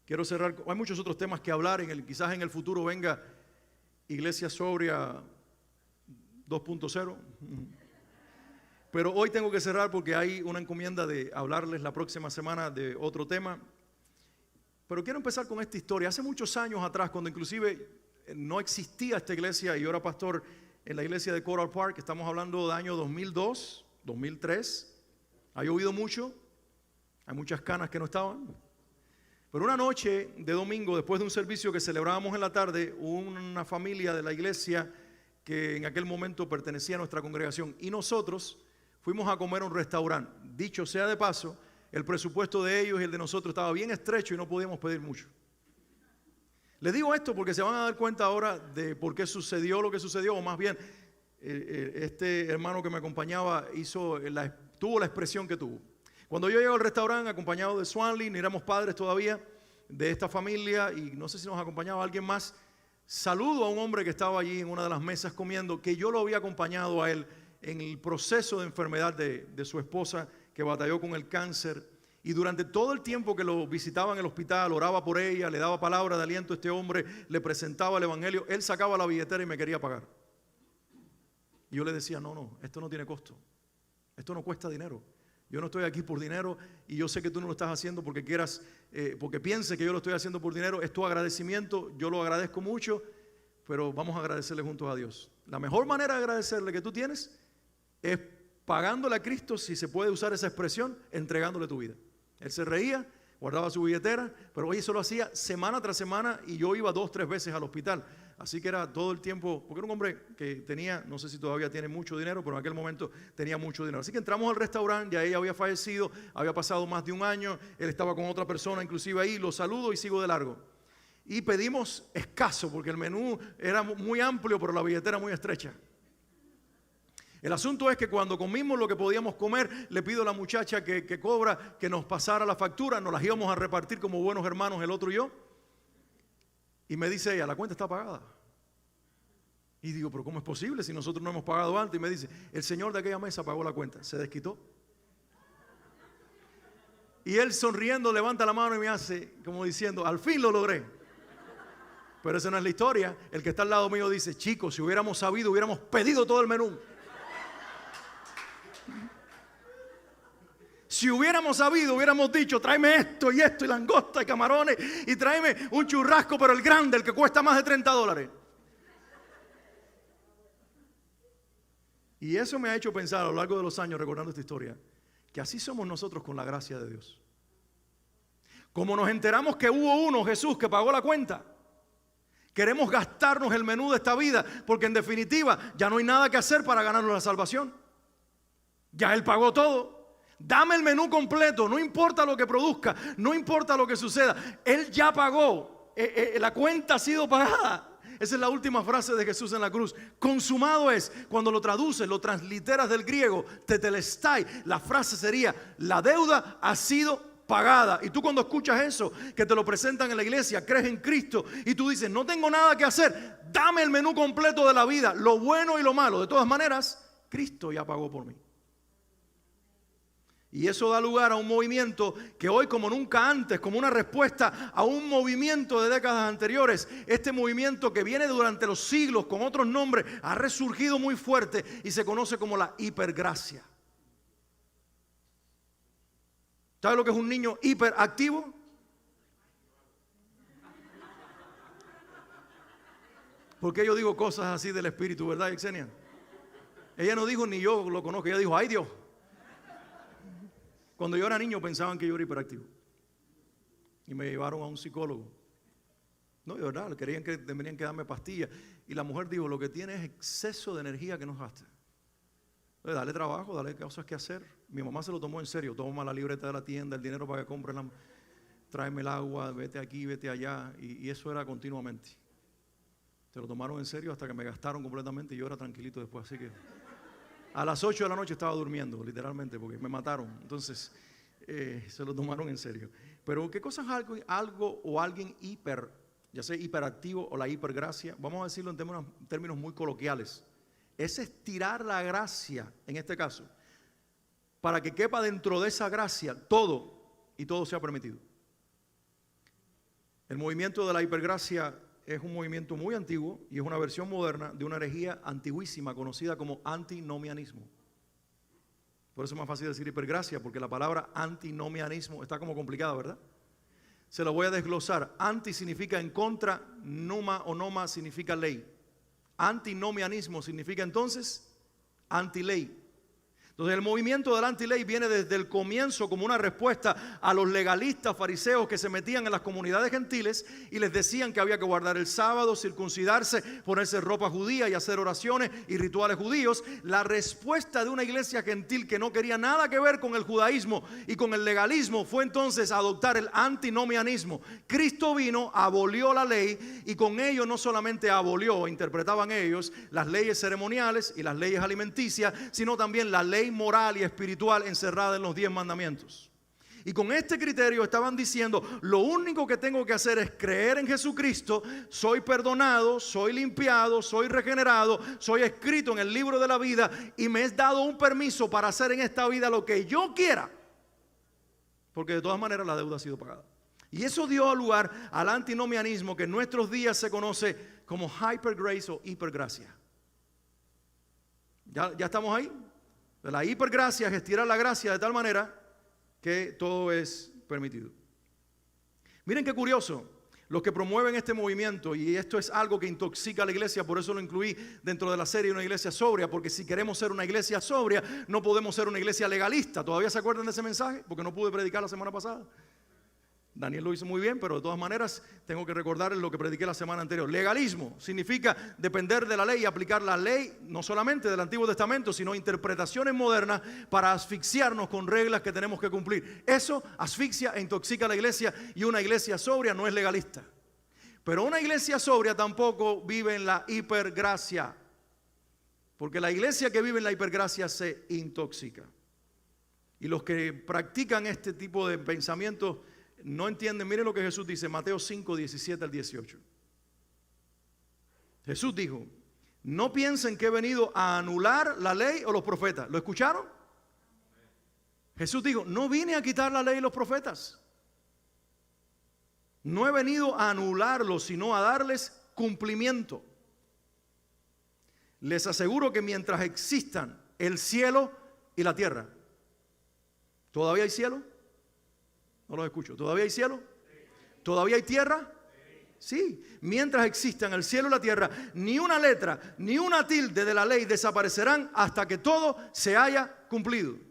quiero cerrar. Hay muchos otros temas que hablar. Quizás en el futuro venga Iglesia Sobria 2.0. Pero hoy tengo que cerrar porque hay una encomienda de hablarles la próxima semana de otro tema. Pero quiero empezar con esta historia. Hace muchos años atrás, cuando inclusive no existía esta iglesia y yo era pastor en la iglesia de Coral Park, estamos hablando del año 2002, 2003. Ha llovido mucho, hay muchas canas que no estaban. Pero una noche de domingo, después de un servicio que celebrábamos en la tarde, una familia de la iglesia que en aquel momento pertenecía a nuestra congregación y nosotros fuimos a comer a un restaurante. Dicho sea de paso, el presupuesto de ellos y el de nosotros estaba bien estrecho y no podíamos pedir mucho. Les digo esto porque se van a dar cuenta ahora de por qué sucedió lo que sucedió, o más bien, este hermano que me acompañaba tuvo la expresión que tuvo. Cuando yo llego al restaurante acompañado de Swanley, éramos padres todavía de esta familia y no sé si nos acompañaba alguien más, saludo a un hombre que estaba allí en una de las mesas comiendo, que yo lo había acompañado a él en el proceso de enfermedad de su esposa, que batalló con el cáncer, y durante todo el tiempo que lo visitaba en el hospital, oraba por ella, le daba palabra de aliento a este hombre, le presentaba el evangelio, él sacaba la billetera y me quería pagar. Y yo le decía, no, esto no tiene costo, esto no cuesta dinero, yo no estoy aquí por dinero y yo sé que tú no lo estás haciendo porque quieras, porque pienses que yo lo estoy haciendo por dinero, es tu agradecimiento, yo lo agradezco mucho, pero vamos a agradecerle juntos a Dios. La mejor manera de agradecerle que tú tienes es pagándole a Cristo, si se puede usar esa expresión, entregándole tu vida. Él se reía, guardaba su billetera, pero oye, eso lo hacía semana tras semana y yo iba 2 o 3 veces al hospital. Así que era todo el tiempo, porque era un hombre que tenía, no sé si todavía tiene mucho dinero, pero en aquel momento tenía mucho dinero. Así que entramos al restaurante, ya ella había fallecido, había pasado más de un año, él estaba con otra persona inclusive ahí, lo saludo y sigo de largo. Y pedimos escaso, porque el menú era muy amplio, pero la billetera muy estrecha. El asunto es que cuando comimos lo que podíamos comer, le pido a la muchacha que cobra que nos pasara la factura, nos las íbamos a repartir como buenos hermanos el otro y yo. Y me dice ella, la cuenta está pagada. Y digo, pero ¿cómo es posible si nosotros no hemos pagado antes? Y me dice, el señor de aquella mesa pagó la cuenta, se desquitó. Y él sonriendo levanta la mano y me hace como diciendo, al fin lo logré. Pero esa no es la historia. El que está al lado mío dice, chicos, si hubiéramos sabido, hubiéramos pedido todo el menú. Si hubiéramos sabido, hubiéramos dicho, tráeme esto y langosta y camarones y tráeme un churrasco, pero el grande, el que cuesta más de $30. Y eso me ha hecho pensar a lo largo de los años, recordando esta historia, que así somos nosotros con la gracia de Dios. Como nos enteramos que hubo uno, Jesús, que pagó la cuenta, queremos gastarnos el menú de esta vida, porque en definitiva ya no hay nada que hacer para ganarnos la salvación. Ya Él pagó todo. Dame el menú completo, no importa lo que produzca, no importa lo que suceda. Él ya pagó, la cuenta ha sido pagada. Esa es la última frase de Jesús en la cruz. Consumado es, cuando lo traduces, lo transliteras del griego, tetelestai, la frase sería, la deuda ha sido pagada. Y tú cuando escuchas eso, que te lo presentan en la iglesia, crees en Cristo y tú dices, no tengo nada que hacer, dame el menú completo de la vida, lo bueno y lo malo. De todas maneras, Cristo ya pagó por mí. Y eso da lugar a un movimiento que hoy, como nunca antes, como una respuesta a un movimiento de décadas anteriores, este movimiento que viene durante los siglos con otros nombres, ha resurgido muy fuerte y se conoce como la hipergracia. ¿Sabe lo que es un niño hiperactivo? Porque yo digo cosas así del espíritu, ¿verdad, Yexenia? Ella no dijo ni yo lo conozco, ella dijo, ay Dios. Cuando yo era niño pensaban que yo era hiperactivo y me llevaron a un psicólogo. No, de verdad, querían que deberían que darme pastillas. Y la mujer dijo, lo que tiene es exceso de energía que no gasta. Entonces, dale trabajo, dale cosas que hacer. Mi mamá se lo tomó en serio. Toma la libreta de la tienda, el dinero para que compre, tráeme el agua, vete aquí, vete allá. Y eso era continuamente. Se lo tomaron en serio hasta que me gastaron completamente y yo era tranquilito después. Así que a las 8 de la noche estaba durmiendo, literalmente, porque me mataron. Entonces, se lo tomaron en serio. Pero, ¿qué cosa es algo o alguien hiper, ya sea hiperactivo o la hipergracia? Vamos a decirlo en términos muy coloquiales. Es estirar la gracia, en este caso, para que quepa dentro de esa gracia todo y todo sea permitido. El movimiento de la hipergracia es un movimiento muy antiguo y es una versión moderna de una herejía antiguísima conocida como antinomianismo. Por eso es más fácil decir hipergracia, porque la palabra antinomianismo está como complicada, ¿verdad? Se lo voy a desglosar. Anti significa en contra, numa o noma significa ley. Antinomianismo significa entonces antiley. Entonces el movimiento del antiley viene desde el comienzo como una respuesta a los legalistas fariseos que se metían en las comunidades gentiles y les decían que había que guardar el sábado, circuncidarse, ponerse ropa judía y hacer oraciones y rituales judíos. La respuesta de una iglesia gentil que no quería nada que ver con el judaísmo y con el legalismo fue entonces adoptar el antinomianismo. Cristo vino, abolió la ley y con ello no solamente abolió, interpretaban ellos, las leyes ceremoniales y las leyes alimenticias, sino también la ley moral y espiritual encerrada en los 10 mandamientos. Y con este criterio estaban diciendo: lo único que tengo que hacer es creer en Jesucristo, soy perdonado, soy limpiado, soy regenerado, soy escrito en el libro de la vida y me es dado un permiso para hacer en esta vida lo que yo quiera, porque de todas maneras la deuda ha sido pagada. Y eso dio lugar al antinomianismo, que en nuestros días se conoce como hypergrace o hipergracia. ¿Ya estamos ahí? La hipergracia es estirar la gracia de tal manera que todo es permitido. Miren qué curioso, los que promueven este movimiento, y esto es algo que intoxica a la iglesia, por eso lo incluí dentro de la serie Una Iglesia Sobria, porque si queremos ser una iglesia sobria, no podemos ser una iglesia legalista. ¿Todavía se acuerdan de ese mensaje? Porque no pude predicar la semana pasada. Daniel lo hizo muy bien, pero de todas maneras tengo que recordarles lo que prediqué la semana anterior. Legalismo significa depender de la ley y aplicar la ley, no solamente del Antiguo Testamento, sino interpretaciones modernas para asfixiarnos con reglas que tenemos que cumplir. Eso asfixia e intoxica a la iglesia, y una iglesia sobria no es legalista. Pero una iglesia sobria tampoco vive en la hipergracia, porque la iglesia que vive en la hipergracia se intoxica. Y los que practican este tipo de pensamientos no entienden. Miren lo que Jesús dice, Mateo 5, 17 al 18. Jesús dijo: no piensen que he venido a anular la ley o los profetas. ¿Lo escucharon? Jesús dijo: no vine a quitar la ley y los profetas. No he venido a anularlos, sino a darles cumplimiento. Les aseguro que mientras existan el cielo y la tierra. ¿Todavía hay cielo? No los escucho. ¿Todavía hay cielo? ¿Todavía hay tierra? Sí. Mientras existan el cielo y la tierra, ni una letra, ni una tilde de la ley desaparecerán hasta que todo se haya cumplido.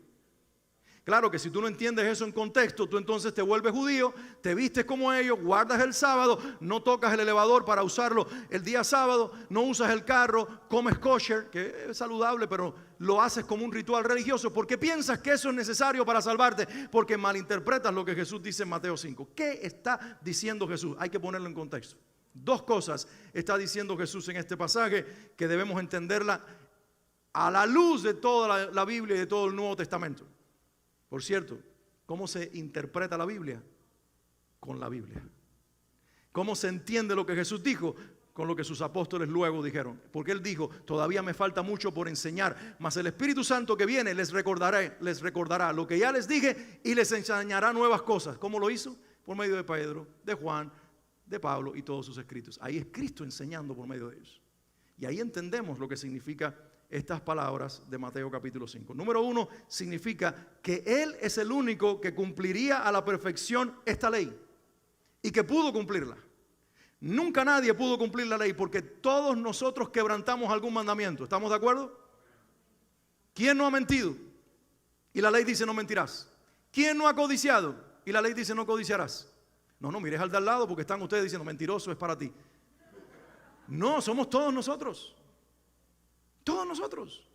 Claro que si tú no entiendes eso en contexto, tú entonces te vuelves judío, te vistes como ellos, guardas el sábado, no tocas el elevador para usarlo el día sábado, no usas el carro, comes kosher, que es saludable, pero lo haces como un ritual religioso, porque piensas que eso es necesario para salvarte, porque malinterpretas lo que Jesús dice en Mateo 5. ¿Qué está diciendo Jesús? Hay que ponerlo en contexto. Dos cosas está diciendo Jesús en este pasaje que debemos entenderla a la luz de toda la Biblia y de todo el Nuevo Testamento. Por cierto, ¿cómo se interpreta la Biblia? Con la Biblia. ¿Cómo se entiende lo que Jesús dijo? Con lo que sus apóstoles luego dijeron. Porque Él dijo: todavía me falta mucho por enseñar, mas el Espíritu Santo que viene les recordará lo que ya les dije y les enseñará nuevas cosas. ¿Cómo lo hizo? Por medio de Pedro, de Juan, de Pablo y todos sus escritos. Ahí es Cristo enseñando por medio de ellos. Y ahí entendemos lo que significa estas palabras de Mateo capítulo 5. Número 1, significa que Él es el único que cumpliría a la perfección esta ley y que pudo cumplirla. Nunca nadie pudo cumplir la ley, porque todos nosotros quebrantamos algún mandamiento. ¿Estamos de acuerdo? ¿Quién no ha mentido? Y la ley dice: no mentirás. ¿Quién no ha codiciado? Y la ley dice: no codiciarás. No mires al de al lado, porque están ustedes diciendo: mentiroso es para ti. No, somos todos nosotros. Todos nosotros.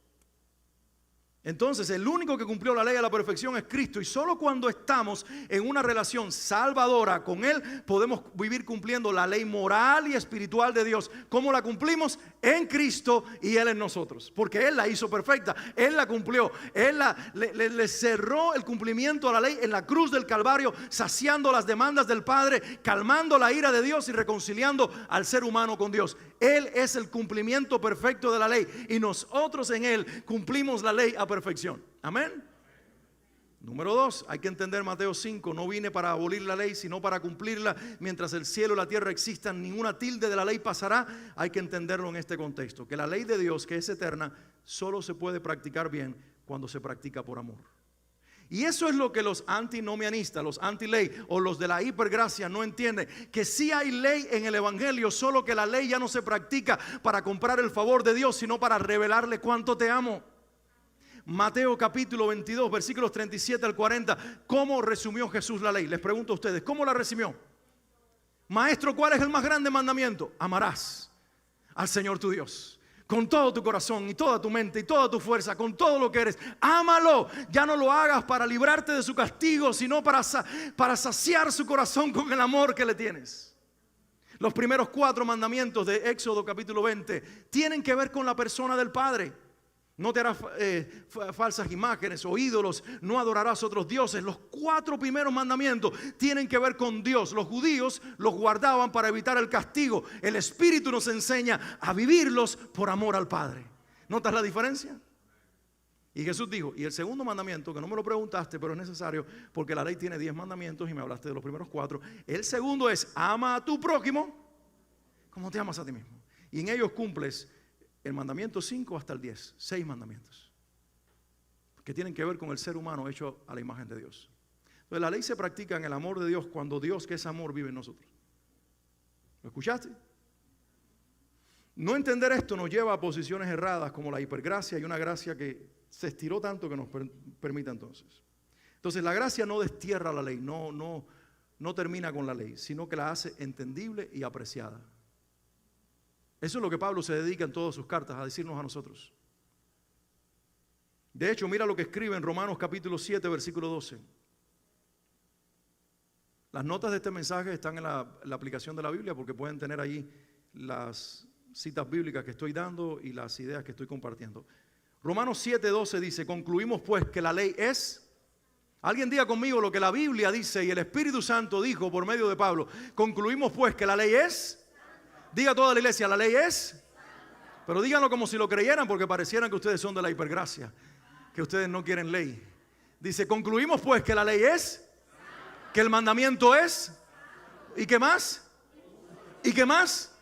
Entonces el único que cumplió la ley a la perfección es Cristo, y solo cuando estamos en una relación salvadora con Él podemos vivir cumpliendo la ley moral y espiritual de Dios. ¿Cómo la cumplimos? En Cristo y Él en nosotros, porque Él la hizo perfecta, Él la cumplió, Él le cerró el cumplimiento a la ley en la cruz del Calvario, saciando las demandas del Padre, calmando la ira de Dios y reconciliando al ser humano con Dios. Él es el cumplimiento perfecto de la ley, y nosotros en Él cumplimos la ley a perfección. Amén. Número 2, hay que entender Mateo 5, no vine para abolir la ley, sino para cumplirla. Mientras el cielo y la tierra existan, ninguna tilde de la ley pasará. Hay que entenderlo en este contexto, que la ley de Dios, que es eterna, solo se puede practicar bien cuando se practica por amor. Y eso es lo que los antinomianistas, los anti-ley o los de la hipergracia no entienden, que sí hay ley en el evangelio, solo que la ley ya no se practica para comprar el favor de Dios, sino para revelarle cuánto te amo. Mateo capítulo 22, versículos 37 al 40. ¿Cómo resumió Jesús la ley? Les pregunto a ustedes, ¿cómo la resumió? Maestro, ¿cuál es el más grande mandamiento? Amarás al Señor tu Dios con todo tu corazón y toda tu mente y toda tu fuerza, con todo lo que eres. Ámalo. Ya no lo hagas para librarte de su castigo, sino para saciar su corazón con el amor que le tienes. Los primeros 4 mandamientos de Éxodo capítulo 20 tienen que ver con la persona del Padre. No te harás falsas imágenes o ídolos, no adorarás otros dioses. Los 4 primeros mandamientos tienen que ver con Dios. Los judíos los guardaban para evitar el castigo. El Espíritu nos enseña a vivirlos por amor al Padre. ¿Notas la diferencia? Y Jesús dijo, y el segundo mandamiento, que no me lo preguntaste, pero es necesario, porque la ley tiene 10 mandamientos y me hablaste de los primeros 4. El segundo es, ama a tu prójimo como te amas a ti mismo. Y en ellos cumples el mandamiento 5 hasta el 10, 6 mandamientos que tienen que ver con el ser humano hecho a la imagen de Dios. Entonces la ley se practica en el amor de Dios cuando Dios, que es amor, vive en nosotros. ¿Lo escuchaste? No entender esto nos lleva a posiciones erradas como la hipergracia y una gracia que se estiró tanto que nos permite entonces. Entonces la gracia no destierra la ley, no termina con la ley, sino que la hace entendible y apreciada. Eso es lo que Pablo se dedica en todas sus cartas, a decirnos a nosotros. De hecho, mira lo que escribe en Romanos capítulo 7, versículo 12. Las notas de este mensaje están en la aplicación de la Biblia, porque pueden tener ahí las citas bíblicas que estoy dando y las ideas que estoy compartiendo. Romanos 7, 12 dice, concluimos pues que la ley es... Alguien diga conmigo lo que la Biblia dice y el Espíritu Santo dijo por medio de Pablo. Concluimos pues que la ley es... Diga toda la iglesia, la ley es, pero díganlo como si lo creyeran, porque parecieran que ustedes son de la hipergracia, que ustedes no quieren ley. Dice, concluimos pues que la ley es, que el mandamiento es, ¿y qué más? ¿Y qué más?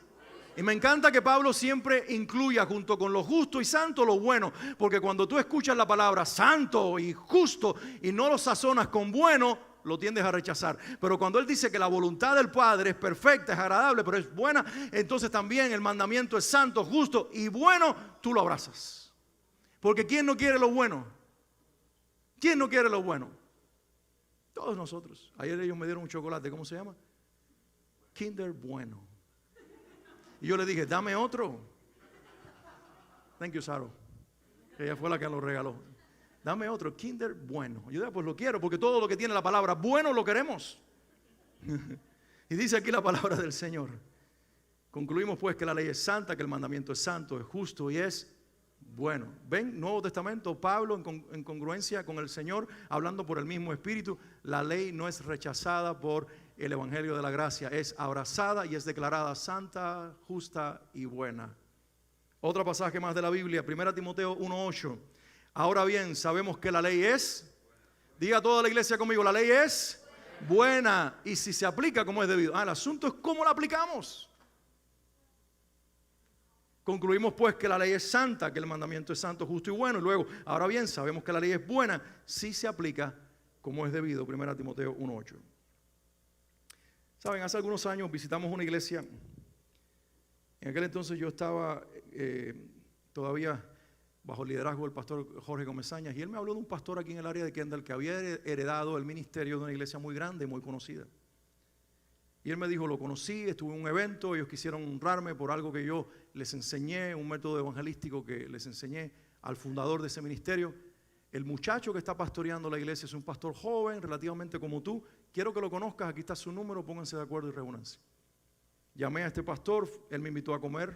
Y me encanta que Pablo siempre incluya junto con lo justo y santo lo bueno, porque cuando tú escuchas la palabra santo y justo y no lo sazonas con bueno, lo tiendes a rechazar. Pero cuando él dice que la voluntad del Padre es perfecta, es agradable, pero es buena, entonces también el mandamiento es santo, justo y bueno, tú lo abrazas. Porque ¿quién no quiere lo bueno? ¿Quién no quiere lo bueno? Todos nosotros. Ayer ellos me dieron un chocolate, ¿cómo se llama? Kinder Bueno. Y yo le dije, dame otro. Thank you, Saro. Ella fue la que lo regaló. Dame otro, Kinder Bueno. Yo dije, pues lo quiero, porque todo lo que tiene la palabra bueno lo queremos. Y dice aquí la palabra del Señor. Concluimos pues que la ley es santa, que el mandamiento es santo, es justo y es bueno. ¿Ven? Nuevo Testamento, Pablo en congruencia con el Señor, hablando por el mismo Espíritu. La ley no es rechazada por el Evangelio de la Gracia, es abrazada y es declarada santa, justa y buena. Otro pasaje más de la Biblia, 1 Timoteo 1:8. Ahora bien, sabemos que la ley es, diga toda la iglesia conmigo, la ley es buena y si se aplica como es debido. El asunto es cómo la aplicamos. Concluimos pues que la ley es santa, que el mandamiento es santo, justo y bueno. Y luego, ahora bien, sabemos que la ley es buena si se aplica como es debido. 1 Timoteo 1:8. Saben, hace algunos años visitamos una iglesia. En aquel entonces yo estaba todavía bajo el liderazgo del pastor Jorge Comesañas, y él me habló de un pastor aquí en el área de Kendall que había heredado el ministerio de una iglesia muy grande y muy conocida. Y él me dijo, lo conocí, estuve en un evento, ellos quisieron honrarme por algo que yo les enseñé, un método evangelístico que les enseñé al fundador de ese ministerio. El muchacho que está pastoreando la iglesia es un pastor joven, relativamente como tú. Quiero que lo conozcas, aquí está su número, pónganse de acuerdo y reúnanse. Llamé a este pastor, él me invitó a comer,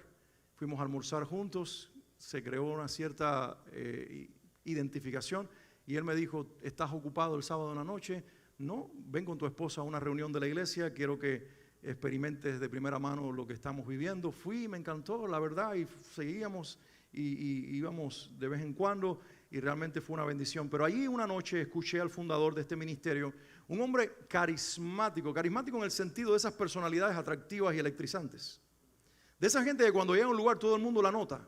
fuimos a almorzar juntos. Se creó una cierta identificación y él me dijo, ¿estás ocupado el sábado en la noche? No, ven con tu esposa a una reunión de la iglesia, quiero que experimentes de primera mano lo que estamos viviendo. Fui, me encantó, la verdad, y seguíamos y íbamos de vez en cuando y realmente fue una bendición. Pero allí una noche escuché al fundador de este ministerio, un hombre carismático en el sentido de esas personalidades atractivas y electrizantes. De esa gente que cuando llega a un lugar todo el mundo la nota.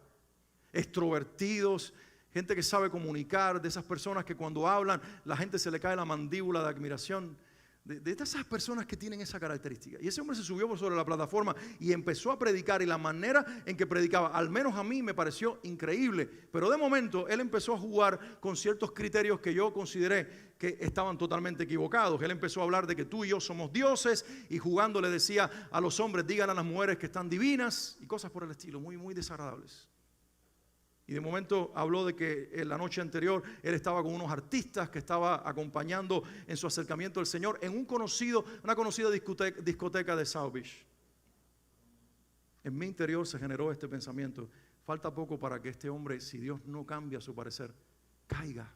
Extrovertidos, gente que sabe comunicar, de esas personas que cuando hablan la gente se le cae la mandíbula de admiración. De esas personas que tienen esa característica. Y ese hombre se subió por sobre la plataforma y empezó a predicar, y la manera en que predicaba, al menos a mí me pareció increíble. Pero de momento él empezó a jugar con ciertos criterios que yo consideré que estaban totalmente equivocados. Él empezó a hablar de que tú y yo somos dioses, y jugando le decía a los hombres, digan a las mujeres que están divinas, y cosas por el estilo, muy, muy desagradables. Y de momento habló de que en la noche anterior él estaba con unos artistas que estaba acompañando en su acercamiento al Señor en una conocida discoteca de South Beach. En mi interior se generó este pensamiento: falta poco para que este hombre, si Dios no cambia su parecer, caiga.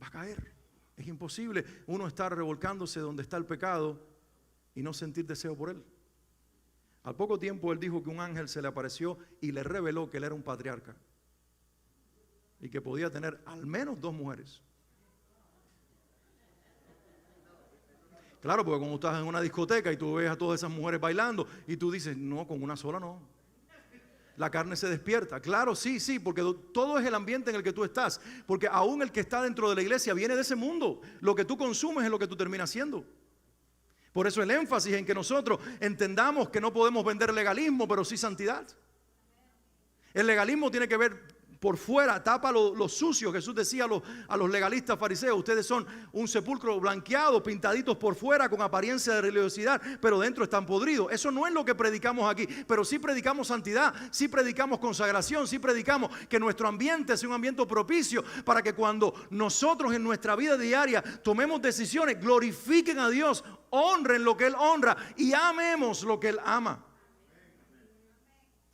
Va a caer. Es imposible uno estar revolcándose donde está el pecado y no sentir deseo por él. Al poco tiempo él dijo que un ángel se le apareció y le reveló que él era un patriarca y que podía tener al menos 2 mujeres. Claro, porque cuando estás en una discoteca y tú ves a todas esas mujeres bailando y tú dices, no, con una sola no. La carne se despierta. Claro, sí, porque todo es el ambiente en el que tú estás. Porque aún el que está dentro de la iglesia viene de ese mundo. Lo que tú consumes es lo que tú terminas haciendo. Por eso el énfasis en que nosotros entendamos que no podemos vender legalismo, pero sí santidad. El legalismo tiene que ver por fuera, tapa lo sucio. Jesús decía a los legalistas fariseos, ustedes son un sepulcro blanqueado, pintaditos por fuera con apariencia de religiosidad, pero dentro están podridos. Eso no es lo que predicamos aquí, pero sí predicamos santidad, sí predicamos consagración, sí predicamos que nuestro ambiente sea un ambiente propicio para que cuando nosotros en nuestra vida diaria tomemos decisiones, glorifiquen a Dios, honren lo que Él honra y amemos lo que Él ama.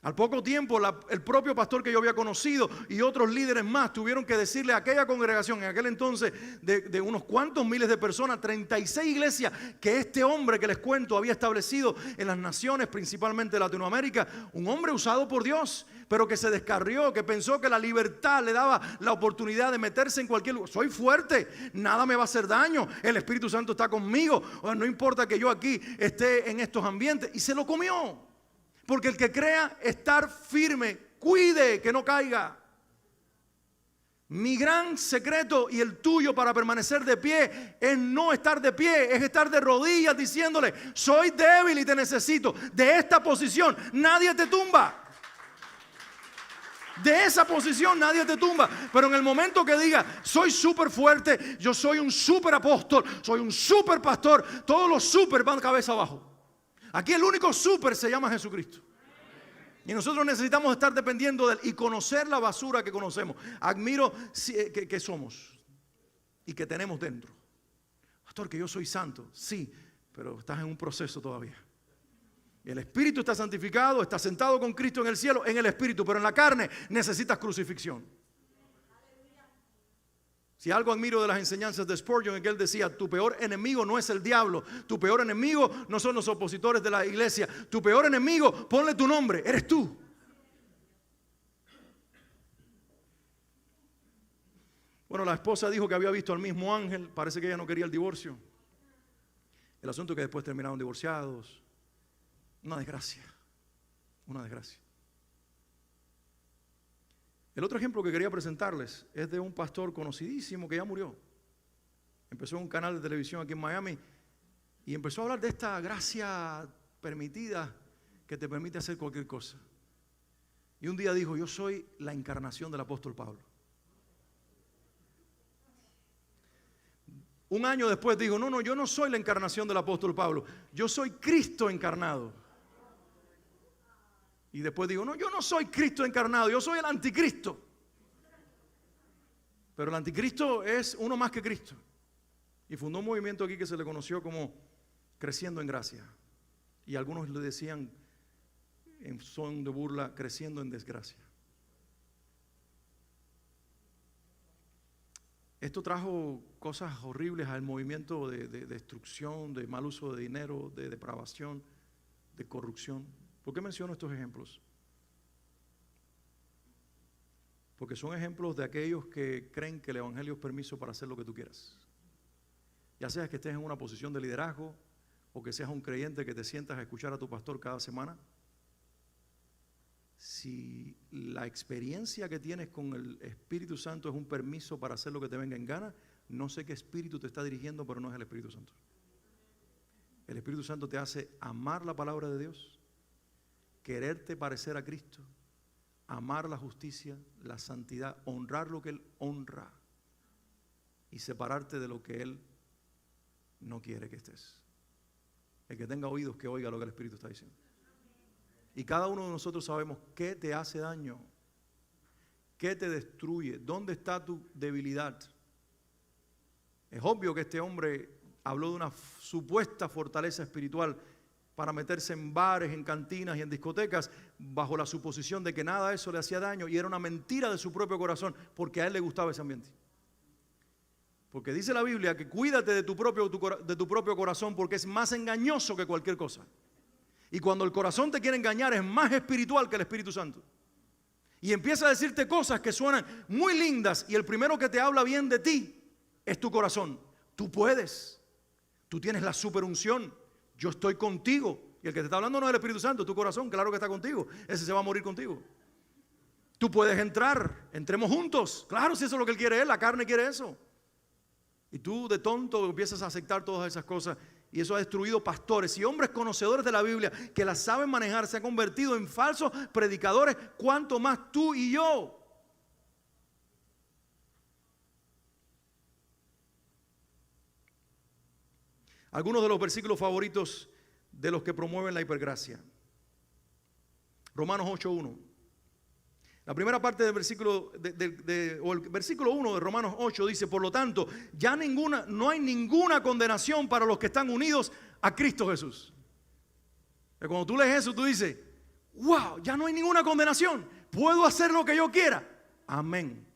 Al poco tiempo el propio pastor que yo había conocido y otros líderes más tuvieron que decirle a aquella congregación, en aquel entonces de unos cuantos miles de personas, 36 iglesias, que este hombre que les cuento había establecido en las naciones, principalmente Latinoamérica, un hombre usado por Dios, pero que se descarrió, que pensó que la libertad le daba la oportunidad de meterse en cualquier lugar. Soy fuerte, nada me va a hacer daño, el Espíritu Santo está conmigo, no importa que yo aquí esté en estos ambientes, y se lo comió. Porque el que crea estar firme, cuide que no caiga. Mi gran secreto y el tuyo para permanecer de pie es no estar de pie, es estar de rodillas diciéndole, soy débil y te necesito. De esta posición nadie te tumba. De esa posición nadie te tumba. Pero en el momento que diga, soy súper fuerte, yo soy un súper apóstol, soy un súper pastor, todos los súper van cabeza abajo. Aquí el único súper se llama Jesucristo. Y nosotros necesitamos estar dependiendo de Él y conocer la basura que conocemos. Admiro que somos y que tenemos dentro. Pastor, que yo soy santo. Sí, pero estás en un proceso todavía. Y el Espíritu está santificado, está sentado con Cristo en el cielo, en el Espíritu. Pero en la carne necesitas crucifixión. Si algo admiro de las enseñanzas de Spurgeon es que él decía, tu peor enemigo no es el diablo, tu peor enemigo no son los opositores de la iglesia, tu peor enemigo, ponle tu nombre, eres tú. Bueno, la esposa dijo que había visto al mismo ángel, parece que ella no quería el divorcio. El asunto es que después terminaron divorciados. Una desgracia, una desgracia. El otro ejemplo que quería presentarles es de un pastor conocidísimo que ya murió. Empezó en un canal de televisión aquí en Miami y empezó a hablar de esta gracia permitida que te permite hacer cualquier cosa. Y un día dijo, yo soy la encarnación del apóstol Pablo. Un año después dijo, no, yo no soy la encarnación del apóstol Pablo, yo soy Cristo encarnado. Y después digo, no, yo no soy Cristo encarnado, yo soy el anticristo. Pero el anticristo es uno más que Cristo. Y fundó un movimiento aquí que se le conoció como Creciendo en Gracia. Y algunos le decían en son de burla, creciendo en desgracia. Esto trajo cosas horribles al movimiento de destrucción, de mal uso de dinero, de depravación, de corrupción. ¿Por qué menciono estos ejemplos? Porque son ejemplos de aquellos que creen que el evangelio es permiso para hacer lo que tú quieras. Ya sea que estés en una posición de liderazgo o que seas un creyente que te sientas a escuchar a tu pastor cada semana. Si la experiencia que tienes con el Espíritu Santo es un permiso para hacer lo que te venga en gana, no sé qué espíritu te está dirigiendo, pero no es el Espíritu Santo. El Espíritu Santo te hace amar la palabra de Dios, quererte parecer a Cristo, amar la justicia, la santidad, honrar lo que Él honra y separarte de lo que Él no quiere que estés. El que tenga oídos que oiga lo que el Espíritu está diciendo. Y cada uno de nosotros sabemos qué te hace daño, qué te destruye, dónde está tu debilidad. Es obvio que este hombre habló de una supuesta fortaleza espiritual para meterse en bares, en cantinas y en discotecas bajo la suposición de que nada de eso le hacía daño, y era una mentira de su propio corazón porque a él le gustaba ese ambiente. Porque dice la Biblia que cuídate de tu propio corazón, porque es más engañoso que cualquier cosa. Y cuando el corazón te quiere engañar es más espiritual que el Espíritu Santo. Y empieza a decirte cosas que suenan muy lindas, y el primero que te habla bien de ti es tu corazón. Tú puedes, tú tienes la superunción, yo estoy contigo. Y el que te está hablando no es el Espíritu Santo, es tu corazón, claro que está contigo. Ese se va a morir contigo. Tú puedes entrar, entremos juntos. Claro, si eso es lo que él quiere, la carne quiere eso. Y tú de tonto empiezas a aceptar todas esas cosas, y eso ha destruido pastores y hombres conocedores de la Biblia que la saben manejar. Se han convertido en falsos predicadores, cuanto más tú y yo. Algunos de los versículos favoritos de los que promueven la hipergracia. Romanos 8:1. La primera parte del versículo, o el versículo 1 de Romanos 8 dice: por lo tanto, ya no hay ninguna condenación para los que están unidos a Cristo Jesús. Y cuando tú lees eso, tú dices: wow, ya no hay ninguna condenación. Puedo hacer lo que yo quiera. Amén.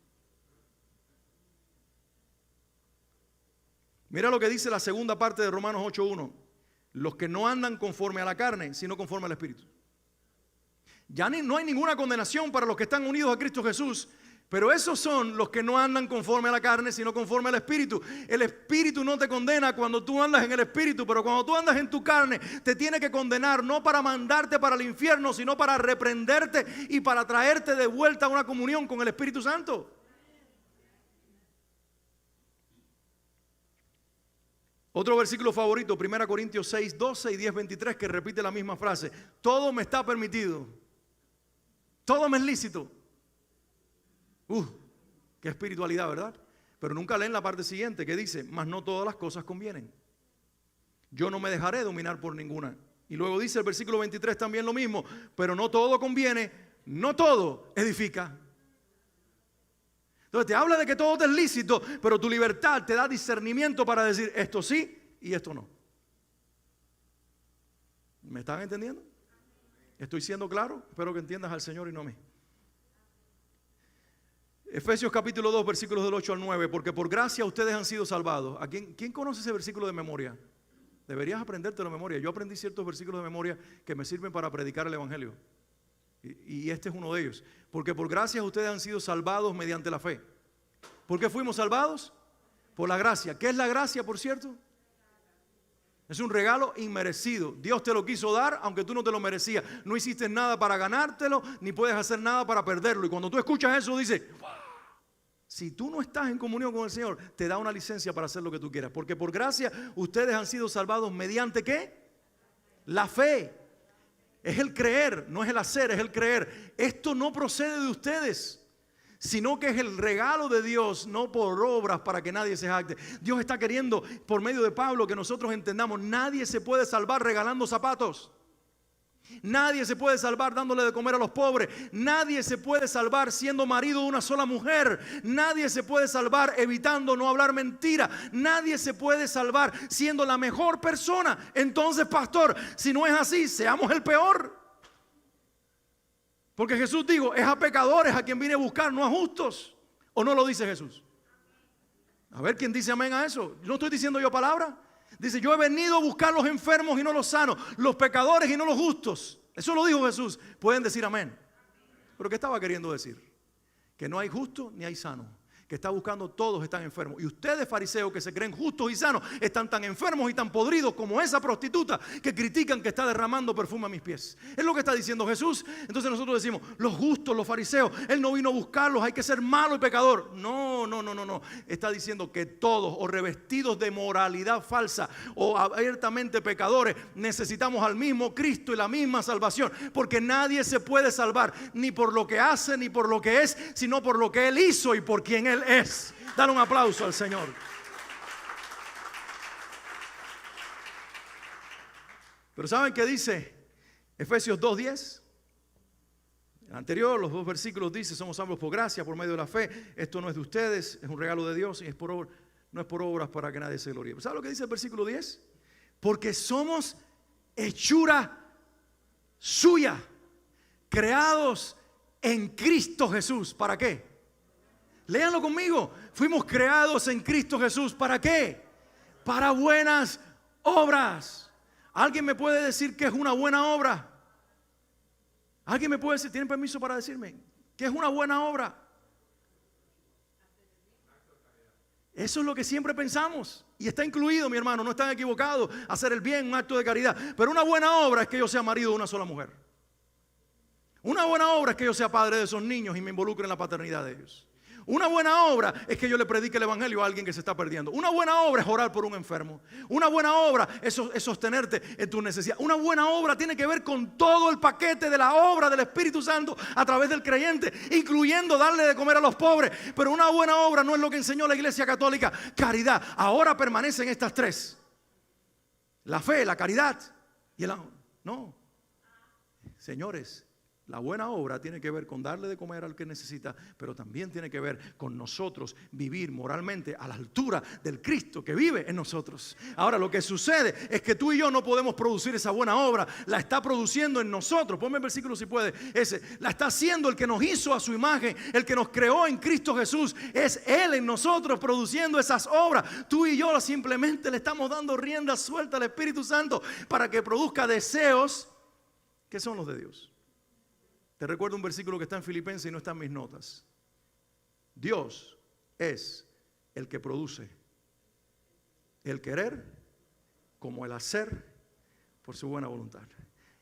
Mira lo que dice la segunda parte de Romanos 8:1. Los que no andan conforme a la carne, sino conforme al Espíritu. Ya no hay ninguna condenación para los que están unidos a Cristo Jesús, pero esos son los que no andan conforme a la carne, sino conforme al Espíritu. El Espíritu no te condena cuando tú andas en el Espíritu, pero cuando tú andas en tu carne, te tiene que condenar, no para mandarte para el infierno, sino para reprenderte y para traerte de vuelta a una comunión con el Espíritu Santo. Otro versículo favorito, 1 Corintios 6, 12 y 10, 23, que repite la misma frase: todo me está permitido, todo me es lícito. Qué espiritualidad, ¿verdad? Pero nunca leen la parte siguiente que dice: mas no todas las cosas convienen. Yo no me dejaré dominar por ninguna. Y luego dice el versículo 23 también lo mismo: pero no todo conviene, no todo edifica. Entonces te habla de que todo te es lícito, pero tu libertad te da discernimiento para decir esto sí y esto no. ¿Me están entendiendo? ¿Estoy siendo claro? Espero que entiendas al Señor y no a mí. Efesios capítulo 2, versículos del 8 al 9. Porque por gracia ustedes han sido salvados. ¿A quién conoce ese versículo de memoria? Deberías aprendértelo de memoria. Yo aprendí ciertos versículos de memoria que me sirven para predicar el Evangelio. Y este es uno de ellos. Porque por gracia ustedes han sido salvados mediante la fe. ¿Por qué fuimos salvados? Por la gracia. ¿Qué es la gracia, por cierto? Es un regalo inmerecido. Dios te lo quiso dar aunque tú no te lo merecías. No hiciste nada para ganártelo, ni puedes hacer nada para perderlo. Y cuando tú escuchas eso dices: ¡wow! Si tú no estás en comunión con el Señor, te da una licencia para hacer lo que tú quieras. Porque por gracia ustedes han sido salvados mediante ¿qué? La fe. Es el creer, no es el hacer, es el creer. Esto no procede de ustedes, sino que es el regalo de Dios, no por obras para que nadie se jacte. Dios está queriendo, por medio de Pablo, que nosotros entendamos: nadie se puede salvar regalando zapatos. Nadie se puede salvar dándole de comer a los pobres. Nadie se puede salvar siendo marido de una sola mujer. Nadie se puede salvar evitando no hablar mentira. Nadie se puede salvar siendo la mejor persona. Entonces, pastor, si no es así, seamos el peor. Porque Jesús dijo: es a pecadores a quien vine a buscar, no a justos. ¿O no lo dice Jesús? A ver, ¿quién dice amén a eso? ¿No estoy diciendo yo palabra? Dice: yo he venido a buscar los enfermos y no los sanos, los pecadores y no los justos. Eso lo dijo Jesús. Pueden decir amén. ¿Pero qué estaba queriendo decir? que no hay justo ni hay sano, que está buscando, todos están enfermos. Y ustedes, fariseos, que se creen justos y sanos, están tan enfermos y tan podridos como esa prostituta que critican que está derramando perfume a mis pies. Es lo que está diciendo Jesús. Entonces nosotros decimos, los justos, los fariseos, Él no vino a buscarlos, hay que ser malo y pecador. No. Está diciendo que todos, o revestidos de moralidad falsa, o abiertamente pecadores, necesitamos al mismo Cristo y la misma salvación. Porque nadie se puede salvar, ni por lo que hace, ni por lo que es, sino por lo que Él hizo y por quien Él es. Dale un aplauso al Señor. Pero ¿saben qué dice Efesios 2:10? El anterior, los 2 versículos dice: somos salvos por gracia, por medio de la fe. Esto no es de ustedes, es un regalo de Dios y es por no es por obras para que nadie se gloríe. ¿Saben lo que dice el versículo 10? Porque somos hechura suya, creados en Cristo Jesús. ¿Para qué? Léanlo conmigo. Fuimos creados en Cristo Jesús. ¿Para qué? Para buenas obras. ¿Alguien me puede decir qué es una buena obra? ¿Alguien me puede decir? ¿Tienen permiso para decirme qué es una buena obra? Eso es lo que siempre pensamos. Y está incluido, mi hermano, no están equivocados. Hacer el bien, un acto de caridad. Pero una buena obra es que yo sea marido de una sola mujer. Una buena obra es que yo sea padre de esos niños y me involucre en la paternidad de ellos. Una buena obra es que yo le predique el evangelio a alguien que se está perdiendo. Una buena obra es orar por un enfermo. Una buena obra es sostenerte en tu necesidad. Una buena obra tiene que ver con todo el paquete de la obra del Espíritu Santo a través del creyente, incluyendo darle de comer a los pobres. Pero una buena obra no es lo que enseñó la Iglesia Católica. Caridad. Ahora permanecen estas 3: la fe, la caridad y el amor. No, señores, la buena obra tiene que ver con darle de comer al que necesita, pero también tiene que ver con nosotros vivir moralmente a la altura del Cristo que vive en nosotros. Ahora, lo que sucede es que tú y yo no podemos producir esa buena obra. La está produciendo en nosotros. Ponme el versículo si puede. La está haciendo el que nos hizo a su imagen, el que nos creó en Cristo Jesús. Es Él en nosotros produciendo esas obras. Tú y yo simplemente le estamos dando rienda suelta al Espíritu Santo para que produzca deseos que son los de Dios. Te recuerdo un versículo que está en Filipenses y no está en mis notas. Dios es el que produce el querer como el hacer por su buena voluntad.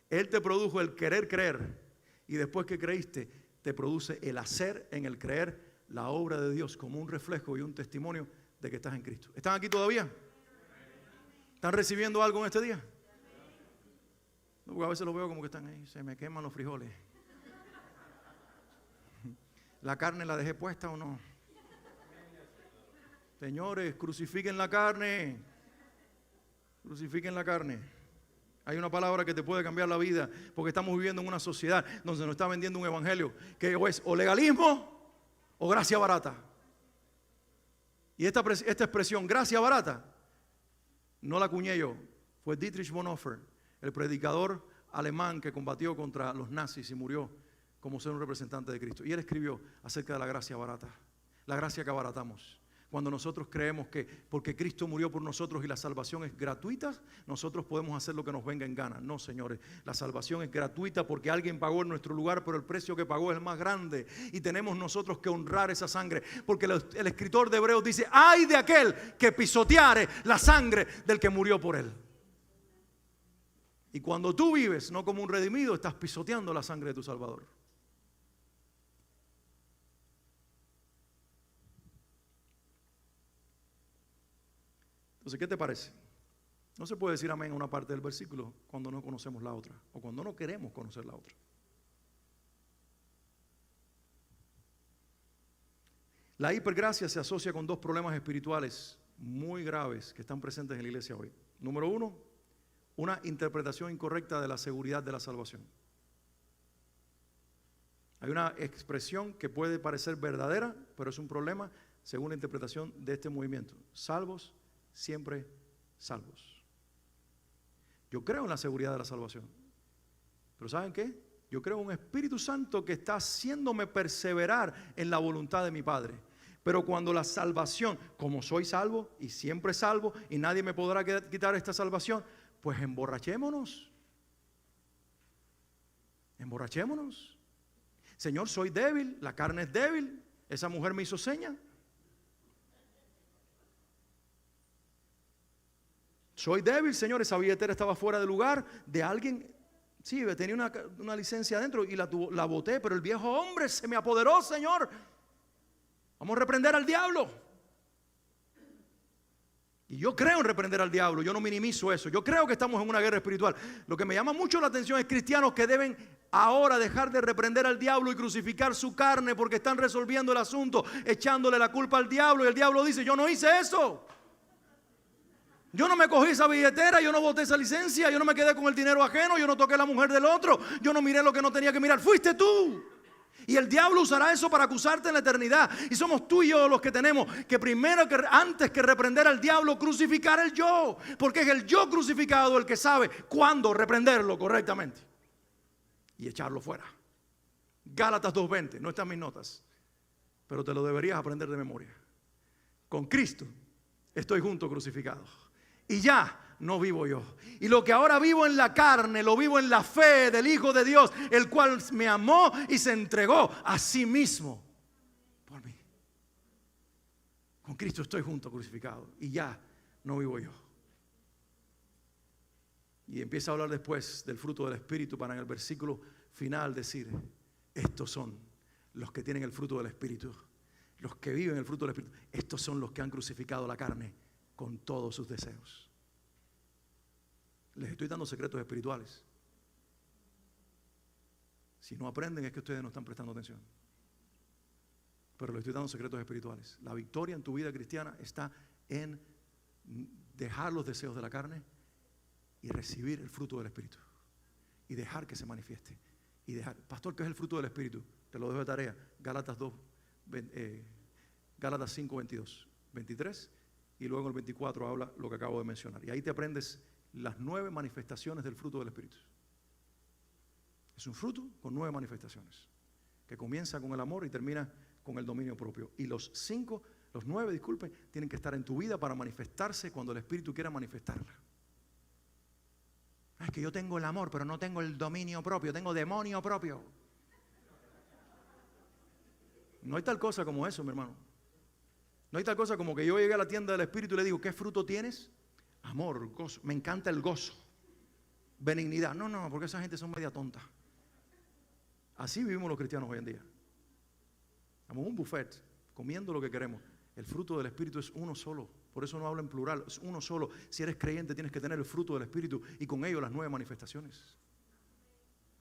Él te produjo el querer creer y después que creíste te produce el hacer en el creer la obra de Dios como un reflejo y un testimonio de que estás en Cristo. ¿Están aquí todavía? ¿Están recibiendo algo en este día? No, porque a veces los veo como que están ahí, se me queman los frijoles. ¿La carne la dejé puesta o no? Señores, crucifiquen la carne. Crucifiquen la carne. Hay una palabra que te puede cambiar la vida, porque estamos viviendo en una sociedad donde se nos está vendiendo un evangelio que es o legalismo o gracia barata. Y esta expresión, gracia barata, no la acuñé yo. Fue Dietrich Bonhoeffer, el predicador alemán que combatió contra los nazis y murió como ser un representante de Cristo. Y él escribió acerca de la gracia barata, la gracia que abaratamos. Cuando nosotros creemos que porque Cristo murió por nosotros y la salvación es gratuita, nosotros podemos hacer lo que nos venga en gana. No, señores, la salvación es gratuita porque alguien pagó en nuestro lugar, pero el precio que pagó es el más grande. Y tenemos nosotros que honrar esa sangre, porque el escritor de Hebreos dice: ¡ay de aquel que pisoteare la sangre del que murió por él! Y cuando tú vives no como un redimido, estás pisoteando la sangre de tu Salvador. Entonces, ¿qué te parece? No se puede decir amén a una parte del versículo cuando no conocemos la otra, o cuando no queremos conocer la otra. La hipergracia se asocia con 2 problemas espirituales muy graves que están presentes en la iglesia hoy. Número 1, una interpretación incorrecta de la seguridad de la salvación. Hay una expresión que puede parecer verdadera, pero es un problema según la interpretación de este movimiento. Salvos, siempre salvos. Yo creo en la seguridad de la salvación, pero ¿saben qué? Yo creo en un Espíritu Santo que está haciéndome perseverar en la voluntad de mi Padre. Pero cuando la salvación, como soy salvo y siempre salvo y nadie me podrá quitar esta salvación, pues emborrachémonos. Emborrachémonos. Señor, soy débil, la carne es débil. Esa mujer me hizo seña. Soy débil, Señor. Esa billetera estaba fuera de lugar de alguien. Sí, tenía una licencia adentro y la boté, pero el viejo hombre se me apoderó, Señor. Vamos a reprender al diablo. Y yo creo en reprender al diablo, yo no minimizo eso. Yo creo que estamos en una guerra espiritual. Lo que me llama mucho la atención es cristianos que deben ahora dejar de reprender al diablo y crucificar su carne porque están resolviendo el asunto, echándole la culpa al diablo. Y el diablo dice, yo no hice eso. Yo no me cogí esa billetera, yo no boté esa licencia, yo no me quedé con el dinero ajeno, yo no toqué la mujer del otro, yo no miré lo que no tenía que mirar. Fuiste tú. Y el diablo usará eso para acusarte en la eternidad. Y somos tú y yo los que tenemos que primero, antes que reprender al diablo, crucificar el yo. Porque es el yo crucificado el que sabe cuándo reprenderlo correctamente y echarlo fuera. Gálatas 2:20, no están mis notas, pero te lo deberías aprender de memoria. Con Cristo estoy junto crucificado. Y ya no vivo yo. Y lo que ahora vivo en la carne, lo vivo en la fe del Hijo de Dios, el cual me amó y se entregó a sí mismo por mí. Con Cristo estoy junto crucificado. Y ya no vivo yo. Y empieza a hablar después del fruto del Espíritu para en el versículo final decir, estos son los que tienen el fruto del Espíritu. Los que viven el fruto del Espíritu. Estos son los que han crucificado la carne con todos sus deseos. Les estoy dando secretos espirituales. Si no aprenden es que ustedes no están prestando atención. Pero les estoy dando secretos espirituales. La victoria en tu vida cristiana está en dejar los deseos de la carne y recibir el fruto del Espíritu. Y dejar que se manifieste. Y dejar, pastor, ¿qué es el fruto del Espíritu? Te lo dejo de tarea. Gálatas 5, 22, 23. Y luego en el 24 habla lo que acabo de mencionar. Y ahí te aprendes las 9 manifestaciones del fruto del Espíritu. Es un fruto con 9 manifestaciones. Que comienza con el amor y termina con el dominio propio. Y los 9, tienen que estar en tu vida para manifestarse cuando el Espíritu quiera manifestarla. Es que yo tengo el amor, pero no tengo el dominio propio, tengo demonio propio. No hay tal cosa como eso, mi hermano. No hay tal cosa como que yo llegue a la tienda del Espíritu y le digo, ¿qué fruto tienes? Amor, gozo. Me encanta el gozo. Benignidad. No, porque esa gente son media tonta. Así vivimos los cristianos hoy en día. Estamos en un buffet, comiendo lo que queremos. El fruto del Espíritu es uno solo. Por eso no hablo en plural, es uno solo. Si eres creyente tienes que tener el fruto del Espíritu y con ello las 9 manifestaciones.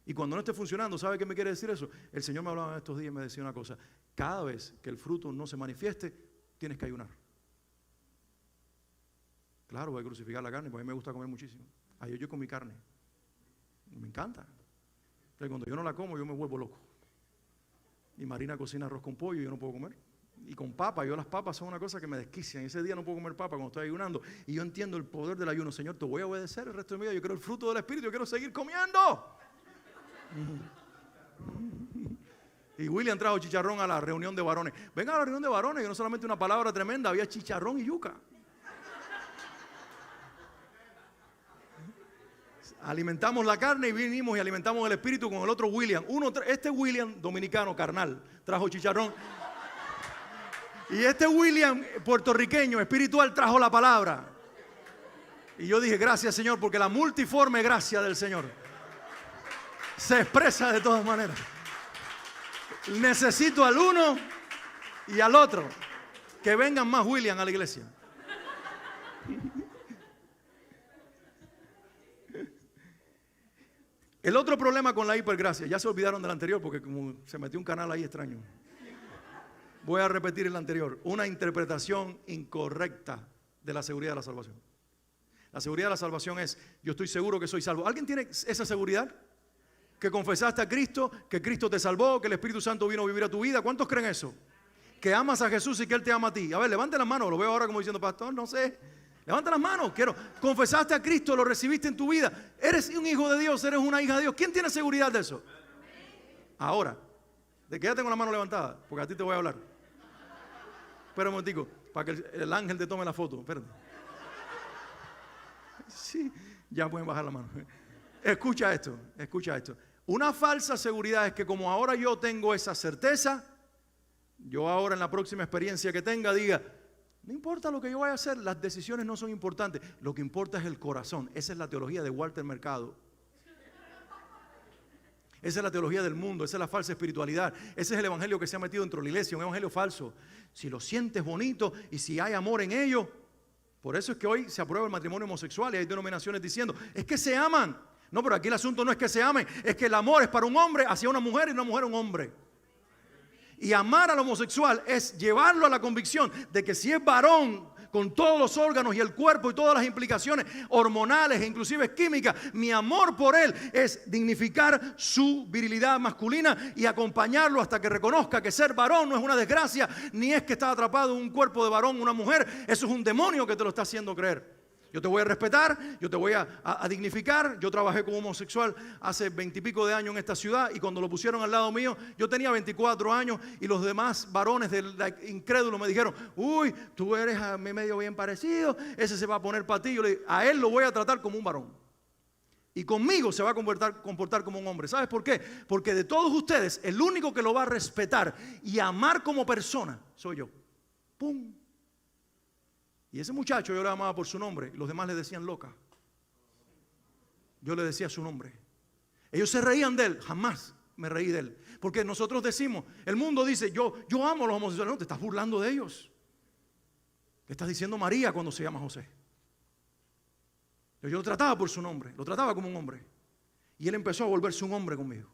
Y cuando no esté funcionando, ¿sabe qué me quiere decir eso? El Señor me hablaba en estos días y me decía una cosa. Cada vez que el fruto no se manifieste, tienes que ayunar. Claro, voy a crucificar la carne, porque a mí me gusta comer muchísimo. Ayer yo comí carne. Me encanta. Entonces, cuando yo no la como, yo me vuelvo loco. Y Marina cocina arroz con pollo y yo no puedo comer. Y con papa, yo las papas son una cosa que me desquician. Ese día no puedo comer papa cuando estoy ayunando. Y yo entiendo el poder del ayuno. Señor, te voy a obedecer el resto de mi vida. Yo quiero el fruto del Espíritu, yo quiero seguir comiendo. Y William trajo chicharrón a la reunión de varones. Venga a la reunión de varones, que no solamente una palabra tremenda, había chicharrón y yuca. Alimentamos la carne y vinimos y alimentamos el espíritu con el otro William. Este William, dominicano, carnal, trajo chicharrón. Y este William, puertorriqueño, espiritual, trajo la palabra. Y yo dije, gracias Señor, porque la multiforme gracia del Señor se expresa de todas maneras. Necesito al uno y al otro. Que vengan más William a la iglesia. El otro problema con la hipergracia, ya se olvidaron del anterior porque como se metió un canal ahí extraño. Voy a repetir el anterior. Una interpretación incorrecta de la seguridad de la salvación. La seguridad de la salvación es, yo estoy seguro que soy salvo. ¿Alguien tiene esa seguridad? Que confesaste a Cristo, que Cristo te salvó, que el Espíritu Santo vino a vivir a tu vida. ¿Cuántos creen eso? Que amas a Jesús y que Él te ama a ti. A ver, levante las manos. Lo veo ahora como diciendo, pastor, no sé. Levanta las manos. Confesaste a Cristo, lo recibiste en tu vida. Eres un hijo de Dios, eres una hija de Dios. ¿Quién tiene seguridad de eso? Ahora, de que ya tengo la mano levantada, porque a ti te voy a hablar. Espera un momentico, para que el ángel te tome la foto. Espérate. Sí, ya pueden bajar la mano. Escucha esto, escucha esto. Una falsa seguridad es que como ahora yo tengo esa certeza, yo ahora en la próxima experiencia que tenga diga, no importa lo que yo vaya a hacer, las decisiones no son importantes, lo que importa es el corazón. Esa es la teología de Walter Mercado. Esa es la teología del mundo, esa es la falsa espiritualidad. Ese es el evangelio que se ha metido dentro de la iglesia, un evangelio falso. Si lo sientes bonito y si hay amor en ello, por eso es que hoy se aprueba el matrimonio homosexual y hay denominaciones diciendo, es que se aman. No, pero aquí el asunto no es que se amen, es que el amor es para un hombre hacia una mujer y una mujer a un hombre. Y amar al homosexual es llevarlo a la convicción de que si es varón, con todos los órganos y el cuerpo y todas las implicaciones hormonales e inclusive químicas, mi amor por él es dignificar su virilidad masculina y acompañarlo hasta que reconozca que ser varón no es una desgracia, ni es que está atrapado en un cuerpo de varón, una mujer. Eso es un demonio que te lo está haciendo creer. Yo te voy a respetar, yo te voy a dignificar. Yo trabajé como homosexual hace 20 y pico de años en esta ciudad y cuando lo pusieron al lado mío, yo tenía 24 años y los demás varones del incrédulo me dijeron, uy, tú eres a mí medio bien parecido, ese se va a poner para ti. Yo le dije, a él lo voy a tratar como un varón y conmigo se va a comportar como un hombre. ¿Sabes por qué? Porque de todos ustedes, el único que lo va a respetar y amar como persona soy yo. ¡Pum! Y ese muchacho yo le llamaba por su nombre. Los demás le decían loca. Yo le decía su nombre. Ellos se reían de él. Jamás me reí de él. Porque nosotros decimos, el mundo dice, yo amo a los homosexuales. No, te estás burlando de ellos. ¿Qué estás diciendo María cuando se llama José? Yo lo trataba por su nombre. Lo trataba como un hombre. Y él empezó a volverse un hombre conmigo.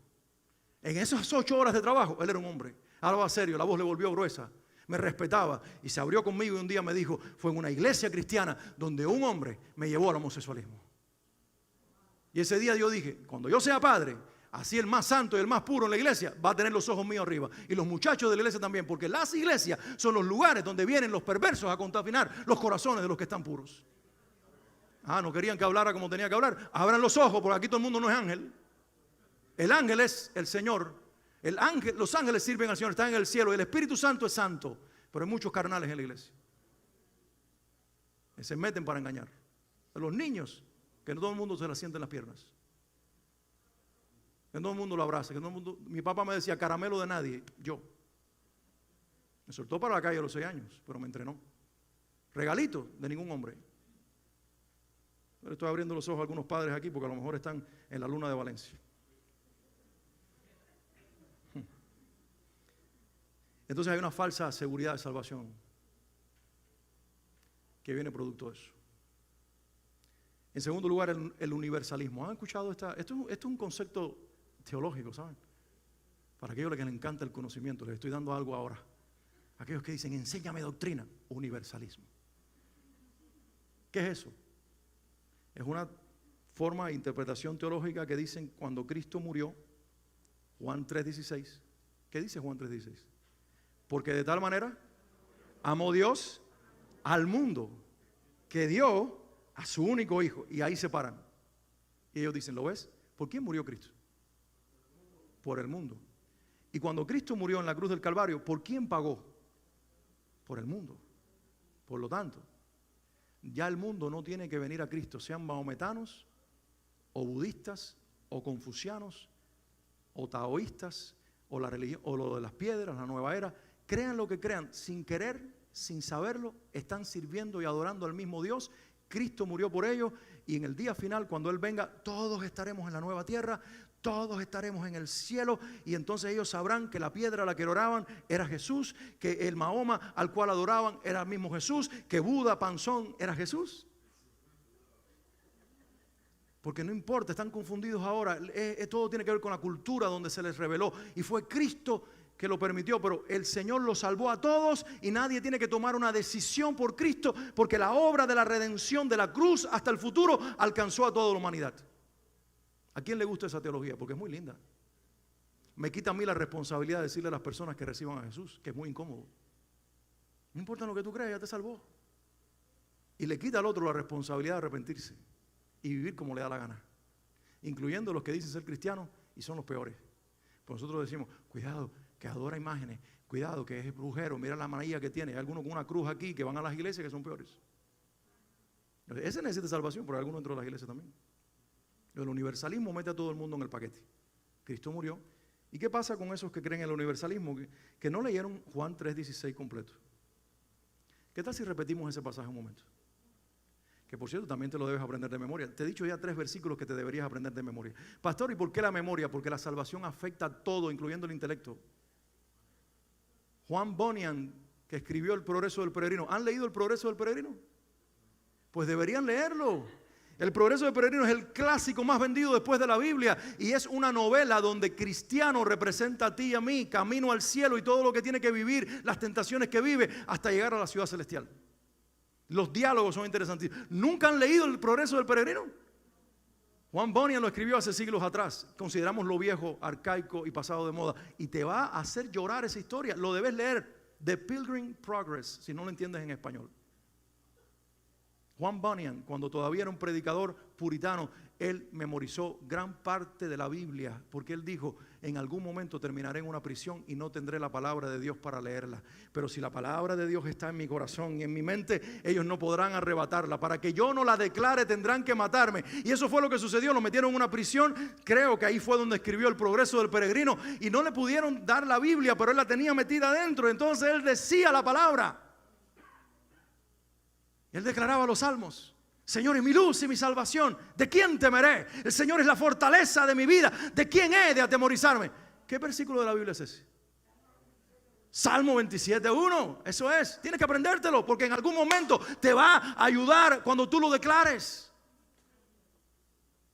En esas 8 horas de trabajo, él era un hombre. Hablaba serio, la voz le volvió gruesa. Me respetaba y se abrió conmigo y un día me dijo, fue en una iglesia cristiana donde un hombre me llevó al homosexualismo. Y ese día yo dije, cuando yo sea padre, así el más santo y el más puro en la iglesia va a tener los ojos míos arriba. Y los muchachos de la iglesia también, porque las iglesias son los lugares donde vienen los perversos a contaminar los corazones de los que están puros. No querían que hablara como tenía que hablar. Abran los ojos, porque aquí todo el mundo no es ángel. El ángel es el Señor. Los ángeles sirven al Señor, están en el cielo. Y el Espíritu Santo es santo. Pero hay muchos carnales en la iglesia que se meten para engañar. Los niños, que no todo el mundo se la siente en las piernas. Que no todo el mundo lo abraza. Mi papá me decía, caramelo de nadie. Yo. Me soltó para la calle a los 6 años, pero me entrenó. Regalito de ningún hombre. Pero estoy abriendo los ojos a algunos padres aquí porque a lo mejor están en la luna de Valencia. Entonces hay una falsa seguridad de salvación que viene producto de eso. En segundo lugar, el universalismo. ¿Han escuchado esto es un concepto teológico, ¿saben? Para aquellos que les encanta el conocimiento, les estoy dando algo ahora. Aquellos que dicen, enséñame doctrina, universalismo. ¿Qué es eso? Es una forma de interpretación teológica que dicen cuando Cristo murió, Juan 3:16. ¿Qué dice Juan 3:16? Porque de tal manera amó Dios al mundo que dio a su único hijo. Y ahí se paran. Y ellos dicen, ¿lo ves? ¿Por quién murió Cristo? Por el mundo. Y cuando Cristo murió en la cruz del Calvario, ¿por quién pagó? Por el mundo. Por lo tanto, ya el mundo no tiene que venir a Cristo, sean mahometanos, o budistas, o confucianos, o taoístas, o la religión, o lo de las piedras, la nueva era. Crean lo que crean, sin querer, sin saberlo, están sirviendo y adorando al mismo Dios. Cristo murió por ellos y en el día final, cuando Él venga, todos estaremos en la nueva tierra, todos estaremos en el cielo y entonces ellos sabrán que la piedra a la que oraban era Jesús, que el Mahoma al cual adoraban era el mismo Jesús, que Buda, Panzón era Jesús. Porque no importa, están confundidos ahora. Todo tiene que ver con la cultura donde se les reveló y fue Cristo que lo permitió, pero el Señor lo salvó a todos y nadie tiene que tomar una decisión por Cristo porque la obra de la redención de la cruz hasta el futuro alcanzó a toda la humanidad. ¿A quién le gusta esa teología? Porque es muy linda. Me quita a mí la responsabilidad de decirle a las personas que reciban a Jesús, que es muy incómodo. No importa lo que tú creas, ya te salvó. Y le quita al otro la responsabilidad de arrepentirse y vivir como le da la gana, incluyendo los que dicen ser cristianos y son los peores. Pues nosotros decimos, cuidado, que adora imágenes, cuidado, que es brujero, mira la manilla que tiene. Hay algunos con una cruz aquí que van a las iglesias que son peores. Ese necesita salvación, pero hay algunos dentro de las iglesias también. El universalismo mete a todo el mundo en el paquete. Cristo murió ¿Y qué pasa con esos que creen en el universalismo? Que no leyeron Juan 3:16 completo. ¿Qué tal si repetimos ese pasaje un momento? Que por cierto también te lo debes aprender de memoria. Te he dicho ya 3 versículos que te deberías aprender de memoria. Pastor, ¿y por qué la memoria? Porque la salvación afecta a todo, incluyendo el intelecto. Juan Bunyan, que escribió El Progreso del Peregrino. ¿Han leído El Progreso del Peregrino? Pues deberían leerlo. El Progreso del Peregrino es el clásico más vendido después de la Biblia y es una novela donde Cristiano representa a ti y a mí, camino al cielo y todo lo que tiene que vivir, las tentaciones que vive hasta llegar a la ciudad celestial. Los diálogos son interesantísimos. ¿Nunca han leído El Progreso del Peregrino? Juan Bunyan lo escribió hace siglos atrás. Consideramos lo viejo, arcaico y pasado de moda. Y te va a hacer llorar esa historia. Lo debes leer. The Pilgrim Progress, si no lo entiendes en español. Juan Bunyan, cuando todavía era un predicador puritano, él memorizó gran parte de la Biblia, porque él dijo, en algún momento terminaré en una prisión y no tendré la palabra de Dios para leerla. Pero si la palabra de Dios está en mi corazón y en mi mente, ellos no podrán arrebatarla. Para que yo no la declare, tendrán que matarme. Y eso fue lo que sucedió, lo metieron en una prisión. Creo que ahí fue donde escribió El Progreso del Peregrino. Y no le pudieron dar la Biblia, pero él la tenía metida adentro. Entonces él decía la palabra. Él declaraba los salmos. Señor es mi luz y mi salvación. ¿De quién temeré? El Señor es la fortaleza de mi vida. ¿De quién he de atemorizarme? ¿Qué versículo de la Biblia es ese? Salmo 27:1. Eso es. Tienes que aprendértelo porque en algún momento te va a ayudar cuando tú lo declares.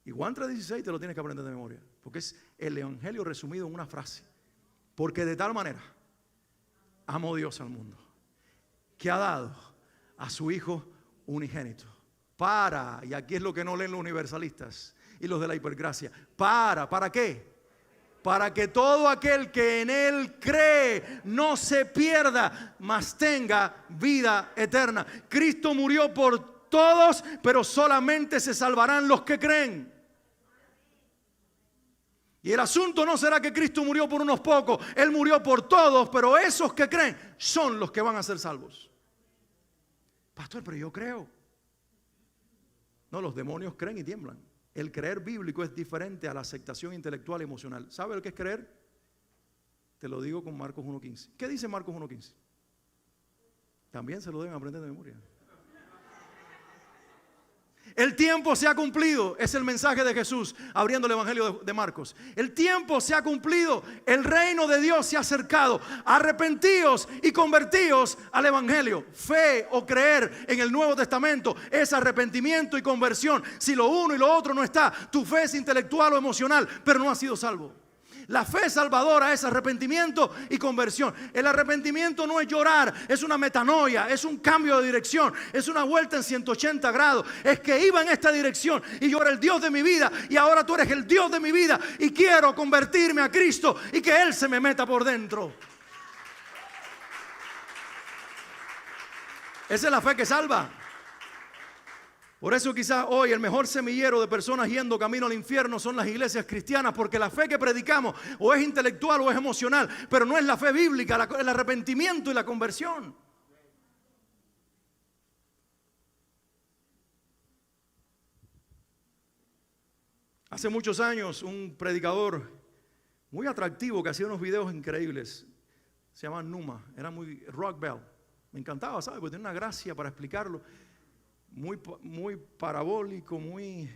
Y Juan 3:16 te lo tienes que aprender de memoria. Porque es el evangelio resumido en una frase. Porque de tal manera amó Dios al mundo que ha dado a su Hijo unigénito. Y aquí es lo que no leen los universalistas y los de la hipergracia. ¿Para qué? Para que todo aquel que en Él cree no se pierda, mas tenga vida eterna. Cristo murió por todos, pero solamente se salvarán los que creen. Y el asunto no será que Cristo murió por unos pocos, Él murió por todos, pero esos que creen son los que van a ser salvos. Pastor, pero yo creo. No, los demonios creen y tiemblan. El creer bíblico es diferente a la aceptación intelectual y emocional. ¿Sabe lo que es creer? Te lo digo con Marcos 1:15. ¿Qué dice Marcos 1:15? También se lo deben aprender de memoria. El tiempo se ha cumplido, es el mensaje de Jesús abriendo el evangelio de Marcos. El tiempo se ha cumplido, el reino de Dios se ha acercado. Arrepentíos y convertíos al evangelio. Fe o creer en el Nuevo Testamento es arrepentimiento y conversión. Si lo uno y lo otro no está, tu fe es intelectual o emocional, pero no has sido salvo. La fe salvadora es arrepentimiento y conversión. El arrepentimiento no es llorar, es una metanoia, es un cambio de dirección, es una vuelta en 180 grados. Es que iba en esta dirección y yo era el Dios de mi vida y ahora tú eres el Dios de mi vida y quiero convertirme a Cristo y que Él se me meta por dentro. Esa es la fe que salva. Por eso quizás hoy el mejor semillero de personas yendo camino al infierno son las iglesias cristianas, porque la fe que predicamos o es intelectual o es emocional, pero no es la fe bíblica, el arrepentimiento y la conversión. Hace muchos años un predicador muy atractivo que hacía unos videos increíbles, se llama Numa, era muy rock bell, me encantaba, ¿sabes? Porque tenía una gracia para explicarlo. Muy parabólico, muy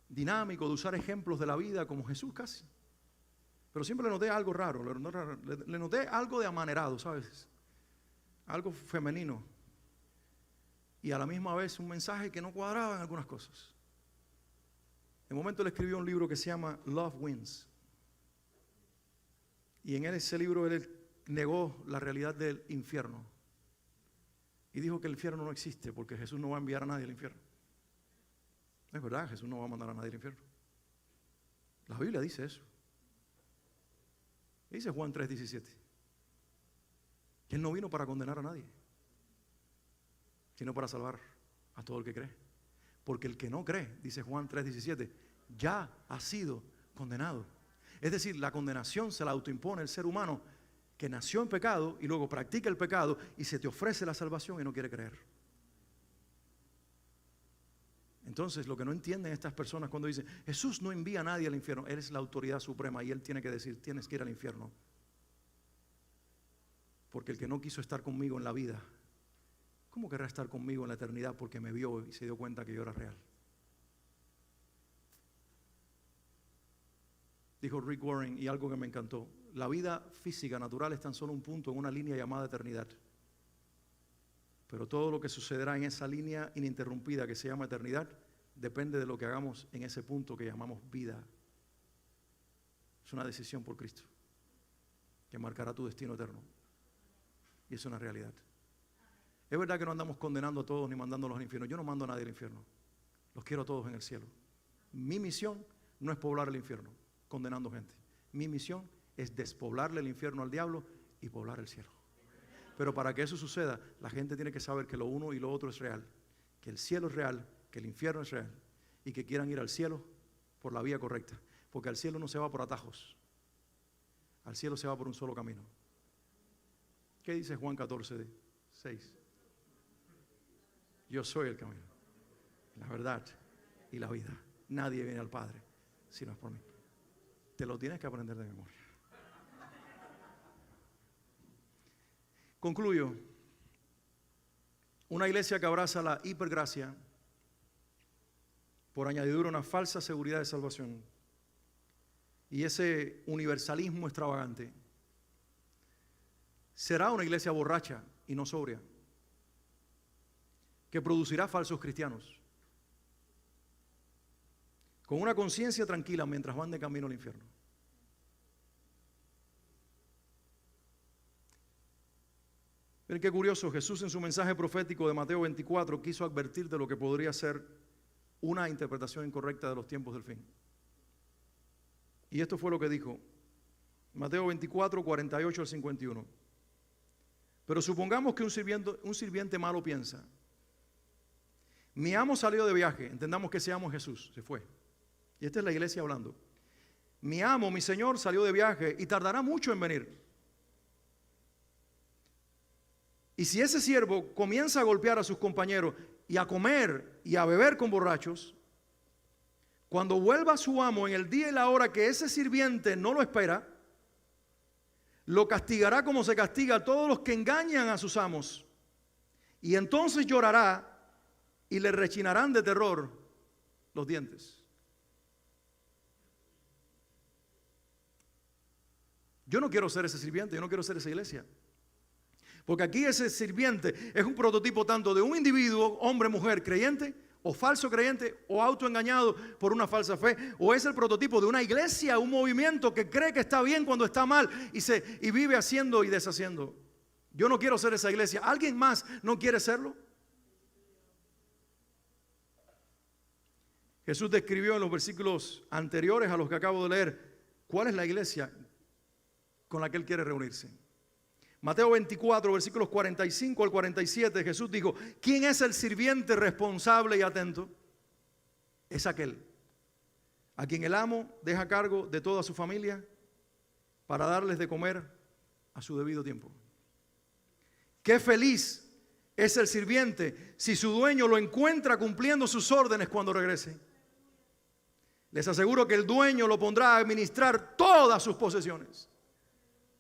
dinámico de usar ejemplos de la vida como Jesús casi. Pero siempre le noté algo raro, le noté algo de amanerado, ¿sabes? Algo femenino. Y a la misma vez un mensaje que no cuadraba en algunas cosas. En un momento le escribió un libro que se llama Love Wins. Y en ese libro él negó la realidad del infierno. Y dijo que el infierno no existe porque Jesús no va a enviar a nadie al infierno. Es verdad, Jesús no va a mandar a nadie al infierno. La Biblia dice eso. Dice Juan 3:17. Que Él no vino para condenar a nadie, sino para salvar a todo el que cree. Porque el que no cree, dice Juan 3:17, ya ha sido condenado. Es decir, la condenación se la autoimpone el ser humano que nació en pecado y luego practica el pecado y se te ofrece la salvación y no quiere creer. Entonces, lo que no entienden estas personas cuando dicen, Jesús no envía a nadie al infierno, Él es la autoridad suprema y Él tiene que decir, tienes que ir al infierno. Porque el que no quiso estar conmigo en la vida, ¿cómo querrá estar conmigo en la eternidad? Porque me vio y se dio cuenta que yo era real. Dijo Rick Warren, y algo que me encantó, la vida física natural es tan solo un punto en una línea llamada eternidad. Pero todo lo que sucederá en esa línea ininterrumpida que se llama eternidad depende de lo que hagamos en ese punto que llamamos vida. Es una decisión por Cristo que marcará tu destino eterno. Y es una realidad. Es verdad que no andamos condenando a todos ni mandándolos al infierno. Yo no mando a nadie al infierno. Los quiero a todos en el cielo. Mi misión no es poblar el infierno condenando gente. Mi misión es despoblarle el infierno al diablo y poblar el cielo. Pero para que eso suceda, la gente tiene que saber que lo uno y lo otro es real. Que el cielo es real, que el infierno es real. Y que quieran ir al cielo por la vía correcta. Porque al cielo no se va por atajos. Al cielo se va por un solo camino. ¿Qué dice Juan 14:6? Yo soy el camino, la verdad y la vida. Nadie viene al Padre si no es por mí. Te lo tienes que aprender de memoria. Concluyo. Una iglesia que abraza la hipergracia, por añadidura una falsa seguridad de salvación y ese universalismo extravagante, será una iglesia borracha y no sobria, que producirá falsos cristianos, con una conciencia tranquila mientras van de camino al infierno. Miren qué curioso, Jesús en su mensaje profético de Mateo 24 quiso advertir de lo que podría ser una interpretación incorrecta de los tiempos del fin. Y esto fue lo que dijo, Mateo 24, 48 al 51. Pero supongamos que un sirviente malo piensa, mi amo salió de viaje, entendamos que ese amo es Jesús, se fue. Y esta es la iglesia hablando. Mi amo, mi señor salió de viaje y tardará mucho en venir. Y si ese siervo comienza a golpear a sus compañeros y a comer y a beber con borrachos, cuando vuelva su amo en el día y la hora que ese sirviente no lo espera, lo castigará como se castiga a todos los que engañan a sus amos. Y entonces llorará y le rechinarán de terror los dientes. Yo no quiero ser ese sirviente, yo no quiero ser esa iglesia. Porque aquí ese sirviente es un prototipo tanto de un individuo, hombre, mujer, creyente, o falso creyente, o autoengañado por una falsa fe, o es el prototipo de una iglesia, un movimiento que cree que está bien cuando está mal y vive haciendo y deshaciendo. Yo no quiero ser esa iglesia. ¿Alguien más no quiere serlo? Jesús describió en los versículos anteriores a los que acabo de leer cuál es la iglesia con la que Él quiere reunirse. Mateo 24, versículos 45 al 47, Jesús dijo, ¿quién es el sirviente responsable y atento? Es aquel a quien el amo deja cargo de toda su familia para darles de comer a su debido tiempo. Qué feliz es el sirviente si su dueño lo encuentra cumpliendo sus órdenes cuando regrese. Les aseguro que el dueño lo pondrá a administrar todas sus posesiones.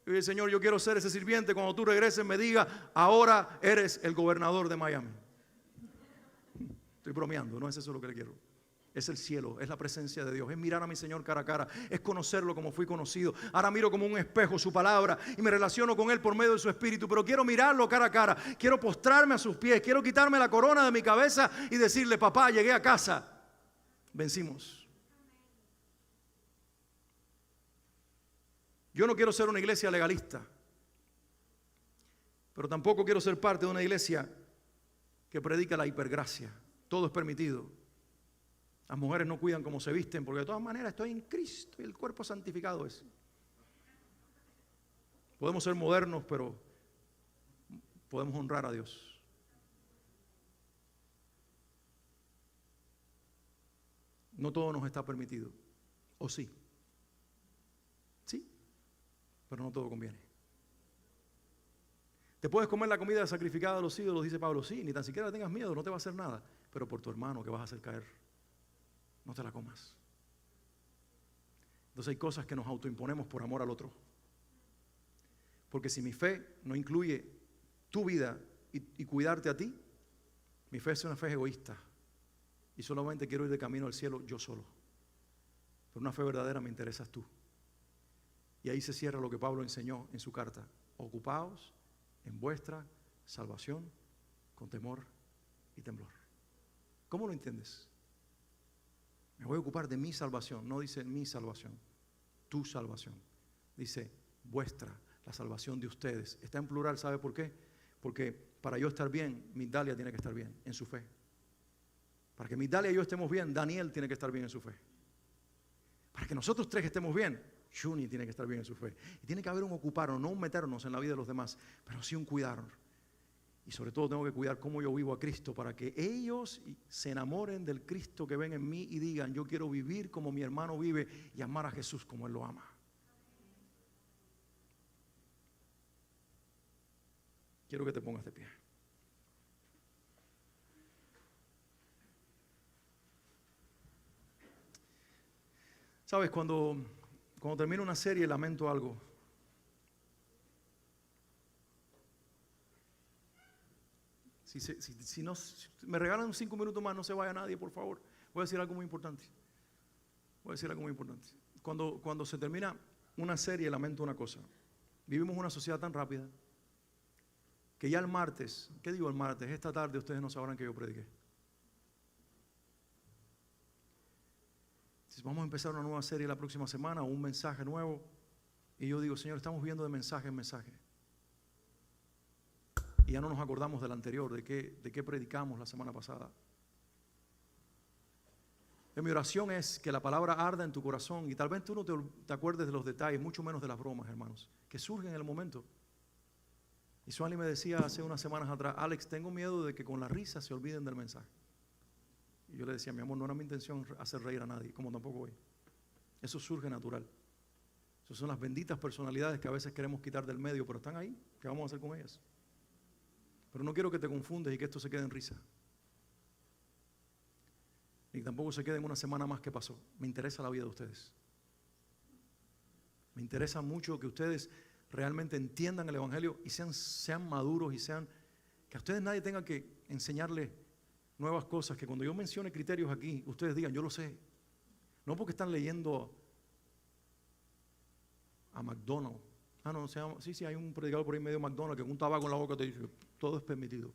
Y dice, Señor, yo quiero ser ese sirviente. Cuando tú regreses me diga, ahora eres el gobernador de Miami. Estoy bromeando, no es eso lo que le quiero. Es el cielo, es la presencia de Dios, es mirar a mi Señor cara a cara, es conocerlo como fui conocido. Ahora miro como un espejo su palabra y me relaciono con Él por medio de su Espíritu, pero quiero mirarlo cara a cara, quiero postrarme a sus pies, quiero quitarme la corona de mi cabeza y decirle, papá, llegué a casa, vencimos. Yo no quiero ser una iglesia legalista, pero tampoco quiero ser parte de una iglesia que predica la hipergracia. Todo es permitido. Las mujeres no cuidan cómo se visten, porque de todas maneras estoy en Cristo y el cuerpo santificado es. Podemos ser modernos, pero podemos honrar a Dios. No todo nos está permitido, ¿o sí? Sí, pero no todo conviene. ¿Te puedes comer la comida sacrificada de los ídolos? Dice Pablo, sí, ni tan siquiera tengas miedo, no te va a hacer nada. pero por tu hermano que vas a hacer caer, no te la comas. Entonces hay cosas que nos autoimponemos por amor al otro. Porque si mi fe no incluye tu vida y cuidarte a ti, mi fe es una fe egoísta. Y solamente quiero ir de camino al cielo yo solo. Pero una fe verdadera me interesas tú. Y ahí se cierra lo que Pablo enseñó en su carta. Ocupaos en vuestra salvación con temor y temblor. ¿Cómo lo entiendes? Me voy a ocupar de mi salvación. No dice mi salvación, tu salvación. Dice vuestra, la salvación de ustedes. Está en plural, ¿sabe por qué? Porque para yo estar bien, Migdalia tiene que estar bien en su fe. Para que Migdalia y yo estemos bien, Daniel tiene que estar bien en su fe. Para que nosotros tres estemos bien, Shuni tiene que estar bien en su fe. Y tiene que haber un ocuparnos, no un meternos en la vida de los demás, pero sí un cuidarnos. Y sobre todo tengo que cuidar cómo yo vivo a Cristo para que ellos se enamoren del Cristo que ven en mí y digan, yo quiero vivir como mi hermano vive y amar a Jesús como Él lo ama. Quiero que te pongas de pie. Sabes, cuando termino una serie lamento algo. Si me regalan 5 minutos más, no se vaya nadie, por favor. Voy a decir algo muy importante. Cuando se termina una serie, lamento una cosa. Vivimos una sociedad tan rápida que ya el martes, ¿qué digo el martes? Esta tarde ustedes no sabrán que yo prediqué. Vamos a empezar una nueva serie la próxima semana, un mensaje nuevo. Y yo digo, Señor, estamos viendo de mensaje en mensaje. Y ya no nos acordamos del anterior, de qué predicamos la semana pasada. Y mi oración es que la palabra arda en tu corazón y tal vez tú no te acuerdes de los detalles, mucho menos de las bromas, hermanos, que surgen en el momento. Y Suani me decía hace unas semanas atrás, Alex, tengo miedo de que con la risa se olviden del mensaje. Y yo le decía, mi amor, no era mi intención hacer reír a nadie, como tampoco hoy. Eso surge natural. Esas son las benditas personalidades que a veces queremos quitar del medio, pero están ahí. ¿Qué vamos a hacer con ellas? Pero no quiero que te confundes y que esto se quede en risa. Ni tampoco se quede en una semana más que pasó. Me interesa la vida de ustedes. Me interesa mucho que ustedes realmente entiendan el Evangelio y sean maduros y que a ustedes nadie tenga que enseñarles nuevas cosas, que cuando yo mencione criterios aquí, ustedes digan, yo lo sé. No porque están leyendo a McDonald's. No, se llama, sí, hay un predicador por ahí medio McDonald's que con un tabaco en la boca te dice, todo es permitido.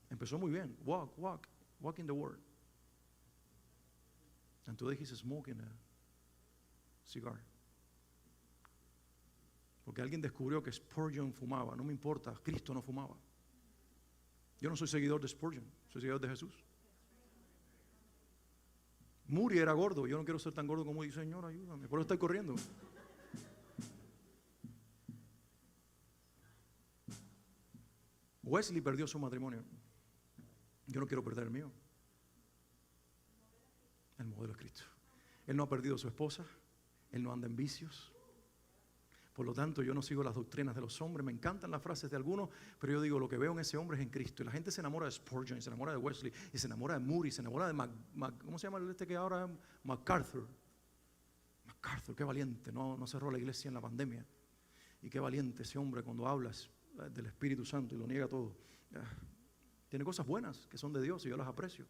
Empezó muy bien. Walk in the word. And today he's smoking a cigar. Porque alguien descubrió que Spurgeon fumaba. No me importa, Cristo no fumaba. Yo no soy seguidor de Spurgeon, soy seguidor de Jesús. Moody era gordo, yo no quiero ser tan gordo como Moody. Señor, ayúdame, por eso estoy corriendo. Wesley perdió su matrimonio. Yo no quiero perder el mío. El modelo es Cristo. Él no ha perdido a su esposa, él no anda en vicios. Por lo tanto, yo no sigo las doctrinas de los hombres. Me encantan las frases de algunos, pero yo digo, lo que veo en ese hombre es en Cristo. Y la gente se enamora de Spurgeon, y se enamora de Wesley, y se enamora de Moody, y se enamora de ¿cómo se llama este que ahora es? MacArthur. MacArthur, qué valiente. No cerró la iglesia en la pandemia. Y qué valiente ese hombre cuando hablas del Espíritu Santo y lo niega todo. Tiene cosas buenas que son de Dios y yo las aprecio.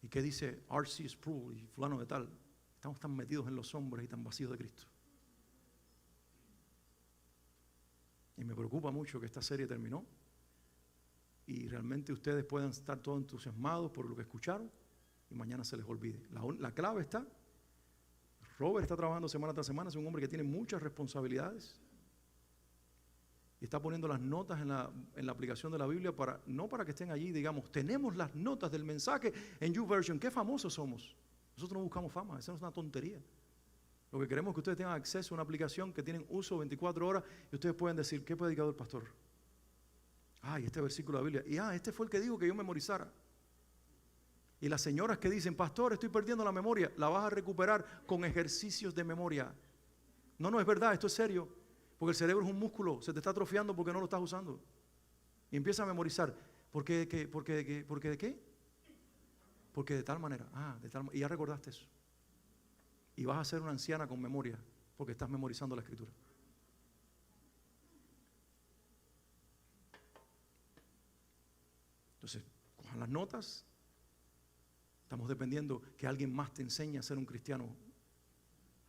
¿Y qué dice R.C. Sproul y fulano de tal? Estamos tan metidos en los hombres y tan vacíos de Cristo. Y me preocupa mucho que esta serie terminó y realmente ustedes puedan estar todos entusiasmados por lo que escucharon y mañana se les olvide. La clave está, Robert está trabajando semana tras semana, es un hombre que tiene muchas responsabilidades y está poniendo las notas en la aplicación de la Biblia no para que estén allí, digamos, tenemos las notas del mensaje en YouVersion, qué famosos somos. Nosotros no buscamos fama, esa es una tontería. Lo que queremos es que ustedes tengan acceso a una aplicación que tienen uso 24 horas y ustedes pueden decir, ¿qué predicador el pastor? Y este versículo de la Biblia. Y este fue el que dijo que yo memorizara. Y las señoras que dicen, pastor, estoy perdiendo la memoria, la vas a recuperar con ejercicios de memoria. No es verdad, esto es serio. Porque el cerebro es un músculo, se te está atrofiando porque no lo estás usando. Y empieza a memorizar. ¿Por qué? ¿Por qué de qué? Porque de tal manera. Y ya recordaste eso. Y vas a ser una anciana con memoria, porque estás memorizando la Escritura. Entonces, cojan las notas. Estamos dependiendo que alguien más te enseñe a ser un cristiano.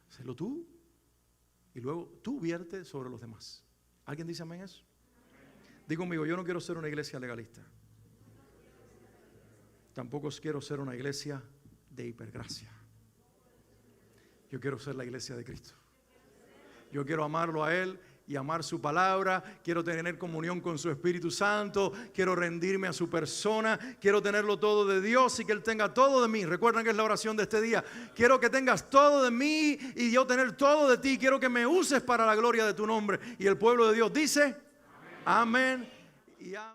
Hazlo tú. Y luego tú vierte sobre los demás. ¿Alguien dice amén a eso? Digo conmigo, yo no quiero ser una iglesia legalista. Tampoco quiero ser una iglesia de hipergracia. Yo quiero ser la iglesia de Cristo. Yo quiero amarlo a Él y amar su palabra. Quiero tener comunión con su Espíritu Santo. Quiero rendirme a su persona. Quiero tenerlo todo de Dios y que Él tenga todo de mí. Recuerden que es la oración de este día. Quiero que tengas todo de mí y yo tener todo de ti. Quiero que me uses para la gloria de tu nombre. Y el pueblo de Dios dice: amén. Amén.